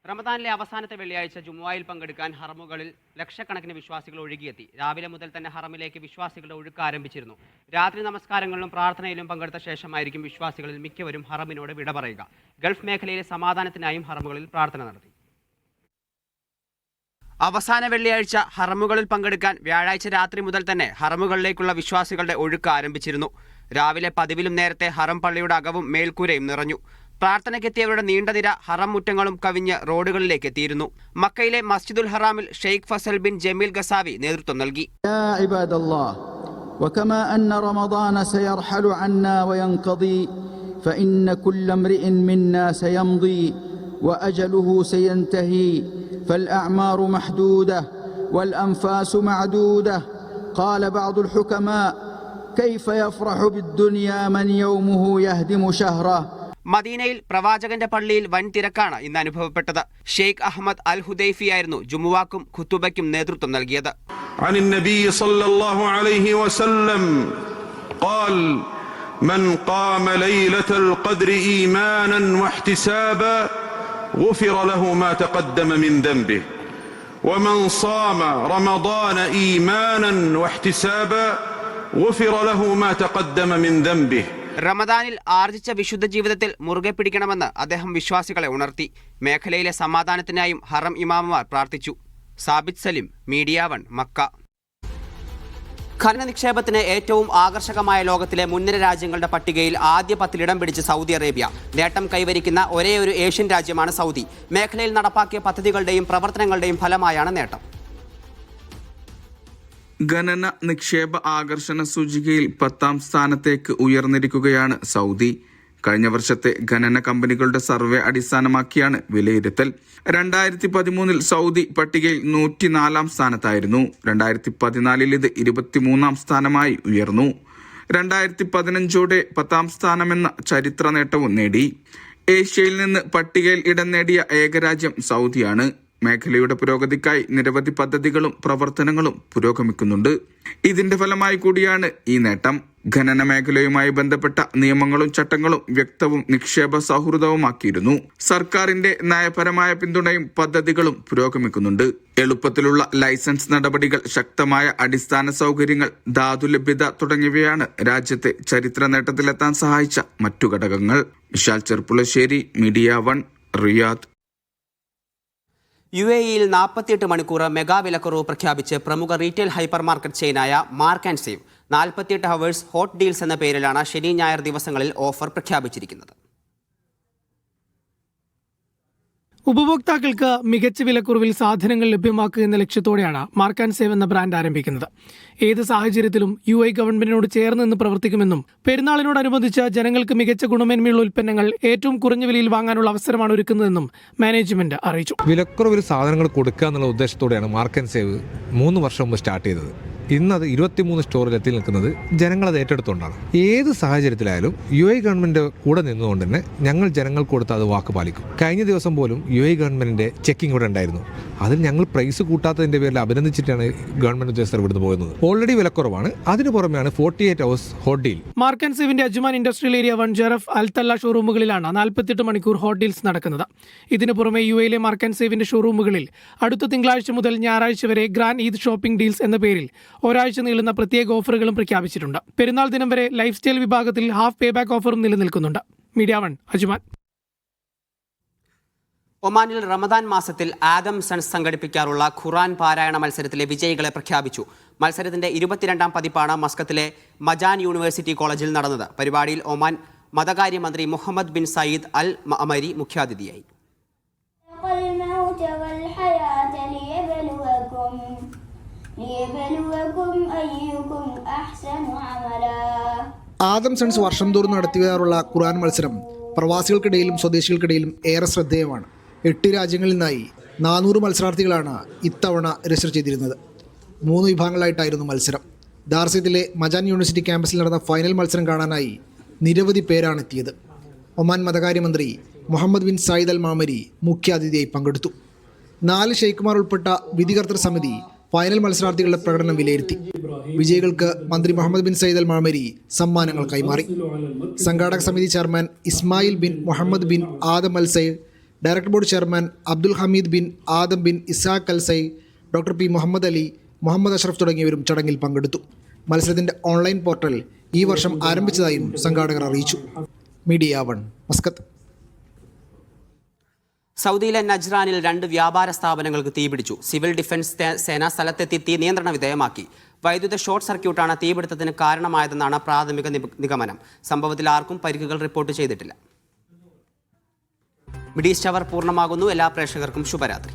റമദാനിലെ അവസാനത്തെ വെള്ളിയാഴ്ച ജുമുഅയിൽ പങ്കെടുക്കാൻ ഹറമുകളിൽ ലക്ഷക്കണക്കിന് വിശ്വാസികൾ ഒഴുകിയെത്തി. രാവിലെ മുതൽ തന്നെ ഹറമിലേക്ക് വിശ്വാസികളുടെ ഒഴുക്ക് ആരംഭിച്ചിരുന്നു. രാത്രി നമസ്കാരങ്ങളിലും പ്രാർത്ഥനയിലും പങ്കെടുത്ത ശേഷമായിരിക്കും വിശ്വാസികളിൽ മിക്കവരും ഹറമിനോട് വിട പറയുക. ഗൾഫ് മേഖലയിലെ സമാധാനത്തിനായും ഹറമുകളിൽ പ്രാർത്ഥന നടത്തി. അവസാന വെള്ളിയാഴ്ച ഹറമുകളിൽ പങ്കെടുക്കാൻ വ്യാഴാഴ്ച രാത്രി മുതൽ തന്നെ ഹറമുകളിലേക്കുള്ള വിശ്വാസികളുടെ ഒഴുക്ക് ആരംഭിച്ചിരുന്നു. രാവിലെ പതിവിലും നേരത്തെ ഹറം പള്ളിയുടെ അകവും മേൽക്കൂരയും നിറഞ്ഞു. പ്രാർത്ഥനയ്ക്കെത്തിയവരുടെ നീണ്ട നിര ഹറം മുറ്റങ്ങളും കവിഞ്ഞ് റോഡുകളിലേക്ക് എത്തിയിരുന്നു. മക്കയിലെ മസ്ജിദുൽ ഹറാമിൽ ഷെയ്ഖ് ഫസൽ ബിൻ ജമീൽ ഗസാവി നേതൃത്വം നൽകി. وكما أن رمضان سيرحل عنا وينقضي فإن كل امرئ منا سيمضي وأجله سينتهي فالأعمار محدودة والأنفاس معدودة قال بعض الحكماء كيف يفرح بالدنيا من يومه يهدم شهره. മദീനയിൽ പ്രവാചകന്റെ പള്ളിയിൽ വൻ തിരക്കാണ് ഇന്ന് അനുഭവപ്പെട്ടത്. ഷെയ്ഖ് അഹമ്മദ് അൽ ഹുദൈഫിയായിരുന്നു ജുമുവാക്കും ഖുതുബയ്ക്കും നേതൃത്വം നൽകിയത്. عن النبي صلى الله عليه وسلم قال من قام ليلة القدر إيمانا واحتسابا غفر له ما تقدم من ذنبه ومن صام رمضان إيمانا واحتسابا غفر له ما تقدم من ذنبه. റമദാനിൽ ആർജിച്ച വിശുദ്ധ ജീവിതത്തിൽ മുറുകെ പിടിക്കണമെന്ന് അദ്ദേഹം വിശ്വാസികളെ ഉണർത്തി. മേഖലയിലെ സമാധാനത്തിനായും ഹറം ഇമാമുമാർ പ്രാർത്ഥിച്ചു. Sabith Salim, media 1 Mecca. ഖനന നിക്ഷേപത്തിന് ഏറ്റവും ആകർഷകമായ ലോകത്തിലെ മുൻനിര രാജ്യങ്ങളുടെ പട്ടികയിൽ ആദ്യ 10 ഇടം പിടിച്ച് സൗദി അറേബ്യ. നേട്ടം കൈവരിക്കുന്ന ഒരേയൊരു ഏഷ്യൻ രാജ്യമാണ് സൗദി. മേഖലയിൽ നടപ്പാക്കിയ പദ്ധതികളുടെയും പ്രവർത്തനങ്ങളുടെയും ഫലമായാണ് നേട്ടം. ഖനന നിക്ഷേപ ആകർഷണ സൂചികയിൽ 10ാം സ്ഥാനത്തേക്ക് ഉയർന്നിരിക്കുകയാണ് സൗദി. കഴിഞ്ഞ വർഷത്തെ ഖനന കമ്പനികളുടെ സർവേ അടിസ്ഥാനമാക്കിയാണ് വിലയിരുത്തൽ. 2013 സൗദി പട്ടികയിൽ 104ാം സ്ഥാനത്തായിരുന്നു. 2014 ഇത് 23ാം സ്ഥാനമായി ഉയർന്നു. 2015 10ാം സ്ഥാനമെന്ന ചരിത്ര നേട്ടവും നേടി. ഏഷ്യയിൽ നിന്ന് പട്ടികയിൽ ഇടം നേടിയ ഏകരാജ്യം സൗദിയാണ്. മേഖലയുടെ പുരോഗതിക്കായി നിരവധി പദ്ധതികളും പ്രവർത്തനങ്ങളും പുരോഗമിക്കുന്നുണ്ട്. ഇതിന്റെ ഫലമായി കൂടിയാണ് ഈ നേട്ടം. ഖനന മേഖലയുമായി ബന്ധപ്പെട്ട നിയമങ്ങളും ചട്ടങ്ങളും വ്യക്തവും നിക്ഷേപ സൗഹൃദവുമാക്കിയിരുന്നു. സർക്കാരിന്റെ നയപരമായ പിന്തുണയും പദ്ധതികളും പുരോഗമിക്കുന്നുണ്ട്. എളുപ്പത്തിലുള്ള ലൈസൻസ് നടപടികൾ, ശക്തമായ അടിസ്ഥാന സൗകര്യങ്ങൾ, ധാതു ലഭ്യത തുടങ്ങിയവയാണ് രാജ്യത്തെ ചരിത്ര നേട്ടത്തിലെത്താൻ സഹായിച്ച മറ്റു ഘടകങ്ങൾ. Vishal Cherpulassery, media 1 Riyadh. UAEയിൽ 48 മണിക്കൂർ മെഗാ വിലക്കുറവ് പ്രഖ്യാപിച്ച് പ്രമുഖ റീറ്റെയിൽ ഹൈപ്പർ മാർക്കറ്റ് ചെയിനായ Mark and Save 48 hours hot deals എന്ന പേരിലാണ് ശനി ഞായർ ദിവസങ്ങളിൽ ഓഫർ പ്രഖ്യാപിച്ചിരിക്കുന്നത്. ഉപഭോക്താക്കൾക്ക് മികച്ച വിലക്കുറവിൽ സാധനങ്ങൾ ലഭ്യമാക്കുക എന്ന ലക്ഷ്യത്തോടെയാണ് മാർക്ക് ആൻഡ് സേവ് എന്ന ബ്രാൻഡ് ആരംഭിക്കുന്നത്. ഏത് സാഹചര്യത്തിലും UAE ഗവൺമെന്റിനോട് ചേർന്ന് നിന്ന് പ്രവർത്തിക്കുമെന്നും പെരുന്നാളിനോടനുബന്ധിച്ച് ജനങ്ങൾക്ക് മികച്ച ഗുണമേന്മയുള്ള ഉൽപ്പന്നങ്ങൾ ഏറ്റവും കുറഞ്ഞ വിലയിൽ വാങ്ങാനുള്ള അവസരമാണ് ഒരുക്കുന്നതെന്നും മാനേജ്മെന്റ് അറിയിച്ചു. വിലക്കുറവിൽ സാധനങ്ങൾ കൊടുക്കുക എന്നുള്ള ഉദ്ദേശത്തോടെയാണ് മാർക്ക് ആൻഡ് സേവ് 3 വർഷം മുമ്പ് സ്റ്റാർട്ട് ചെയ്തത്. ഇന്നത് 23 സ്റ്റോറിൽ എത്തി നിൽക്കുന്നത് ജനങ്ങളത് ഏറ്റെടുത്തുകൊണ്ടാണ്. ഏത് സാഹചര്യത്തിലായാലും UAE ഗവൺമെന്റ് കൂടെ നിന്നുകൊണ്ട് തന്നെ ഞങ്ങൾ ജനങ്ങൾക്ക് കൊടുത്ത അത് വാക്ക് പാലിക്കും. കഴിഞ്ഞ ദിവസം പോലും UAE ഗവൺമെന്റിന്റെ ചെക്കിംഗ് ഇവിടെ ഉണ്ടായിരുന്നു. അതിൽ ഞങ്ങൾ പ്രൈസ് കൂട്ടാത്തതിൻ്റെ പേരിൽ അഭിനന്ദിച്ചിട്ടാണ് ഗവൺമെൻറ് ഉദ്യോഗസ്ഥർ ഇവിടുന്ന് പോകുന്നത്. ഓൾറെഡി വിലക്കുറവാണ്, അതിന് പുറമെയാണ് 48 hours hot deal. Mark and സേവിന്റെ Ajman industrial area 1 Jaraf Al Talla ഷോറൂമുകളിലാണ് 48 മണിക്കൂർ ഹോട്ട് ഡീൽസ് നടക്കുന്നത്. ഇതിനു പുറമെ UAയിലെ മാർക്ക് ആൻഡ് സേവിന്റെ ഷോറൂമുകളിൽ അടുത്ത തിങ്കളാഴ്ച മുതൽ ഞായറാഴ്ച വരെ ഗ്രാൻഡ് ഈദ് ഷോപ്പിംഗ് ഡീൽസ് എന്ന പേരിൽ ഒരാഴ്ച നീളുന്ന പ്രത്യേക ഓഫറുകളും പ്രഖ്യാപിച്ചിട്ടുണ്ട്. പെരുന്നാൾ ദിനം വരെ ലൈഫ് സ്റ്റൈൽ വിഭാഗത്തിൽ ഹാഫ് പേ ബാക്ക് ഓഫറും നിലനിൽക്കുന്നുണ്ട്. Media 1 Ajman. ഒമാനിൽ റമദാൻ മാസത്തിൽ ആദം സൺസ് സംഘടിപ്പിക്കാറുള്ള ഖുർആൻ പാരായണ മത്സരത്തിലെ വിജയികളെ പ്രഖ്യാപിച്ചു. മത്സരത്തിന്റെ 22ാം പതിപ്പാണ് മസ്കത്തിലെ മജാൻ യൂണിവേഴ്സിറ്റി കോളേജിൽ നടന്നത്. പരിപാടിയിൽ Oman മതകാര്യമന്ത്രി Muhammad bin Sayyid Al മഅമരി മുഖ്യാതിഥിയായി. ആദം സൺസ് വർഷം തോറും നടത്തിവരാറുള്ള ഖുർആൻ മത്സരം പ്രവാസികൾക്കിടയിലും സ്വദേശികൾക്കിടയിലും ഏറെ ശ്രദ്ധേയമാണ്. 8 രാജ്യങ്ങളിൽ നിന്നായി 400 മത്സരാർത്ഥികളാണ് ഇത്തവണ രജിസ്റ്റർ ചെയ്തിരുന്നത്. 3 വിഭാഗങ്ങളായിട്ടായിരുന്നു മത്സരം. ദാർസത്തിലെ മജാൻ യൂണിവേഴ്സിറ്റി ക്യാമ്പസിൽ നടന്ന ഫൈനൽ മത്സരം കാണാനായി നിരവധി പേരാണ് എത്തിയത്. Oman മതകാര്യമന്ത്രി Muhammad bin Sayyid Al മഅമരി മുഖ്യാതിഥിയായി പങ്കെടുത്തു. 4 ഷെയ്ഖുമാർ ഉൾപ്പെട്ട വിധികർത്തൃ സമിതി ഫൈനൽ മത്സരാർത്ഥികളുടെ പ്രകടനം വിലയിരുത്തി. വിജയികൾക്ക് മന്ത്രി Mohammed bin Sayyid Al Maamari സമ്മാനങ്ങൾ കൈമാറി. സംഘാടക സമിതി chairman Ismail bin Mohammed bin Adam Al Sayyid, director board chairman Abdul Hameed bin Adam bin Ishaq Al Sayyid, doctor P Muhammad Ali, Muhammad Ashraf തുടങ്ങിയവരും ചടങ്ങിൽ പങ്കെടുത്തു. മത്സരത്തിൻ്റെ ഓൺലൈൻ പോർട്ടൽ ഈ വർഷം ആരംഭിച്ചതായും സംഘാടകർ അറിയിച്ചു. Media 1 Muscat. സൗദിയിലെ നജ്റാനിൽ 2 വ്യാപാര സ്ഥാപനങ്ങൾക്ക് തീപിടിച്ചു. സിവിൽ ഡിഫൻസ് സേന സ്ഥലത്തെത്തി തീ നിയന്ത്രണ വിധേയമാക്കി. വൈദ്യുത ഷോർട്ട് സർക്യൂട്ടാണ് തീപിടുത്തത്തിന് കാരണമായതെന്നാണ് പ്രാഥമിക നിഗമനം. സംഭവത്തിൽ ആർക്കും പരിക്കുകൾ റിപ്പോർട്ട് ചെയ്തിട്ടില്ല. മിഡീസ്റ്റ് അവർ പൂർണ്ണമാകുന്നു. എല്ലാ പ്രേക്ഷകർക്കും ശുഭരാത്രി.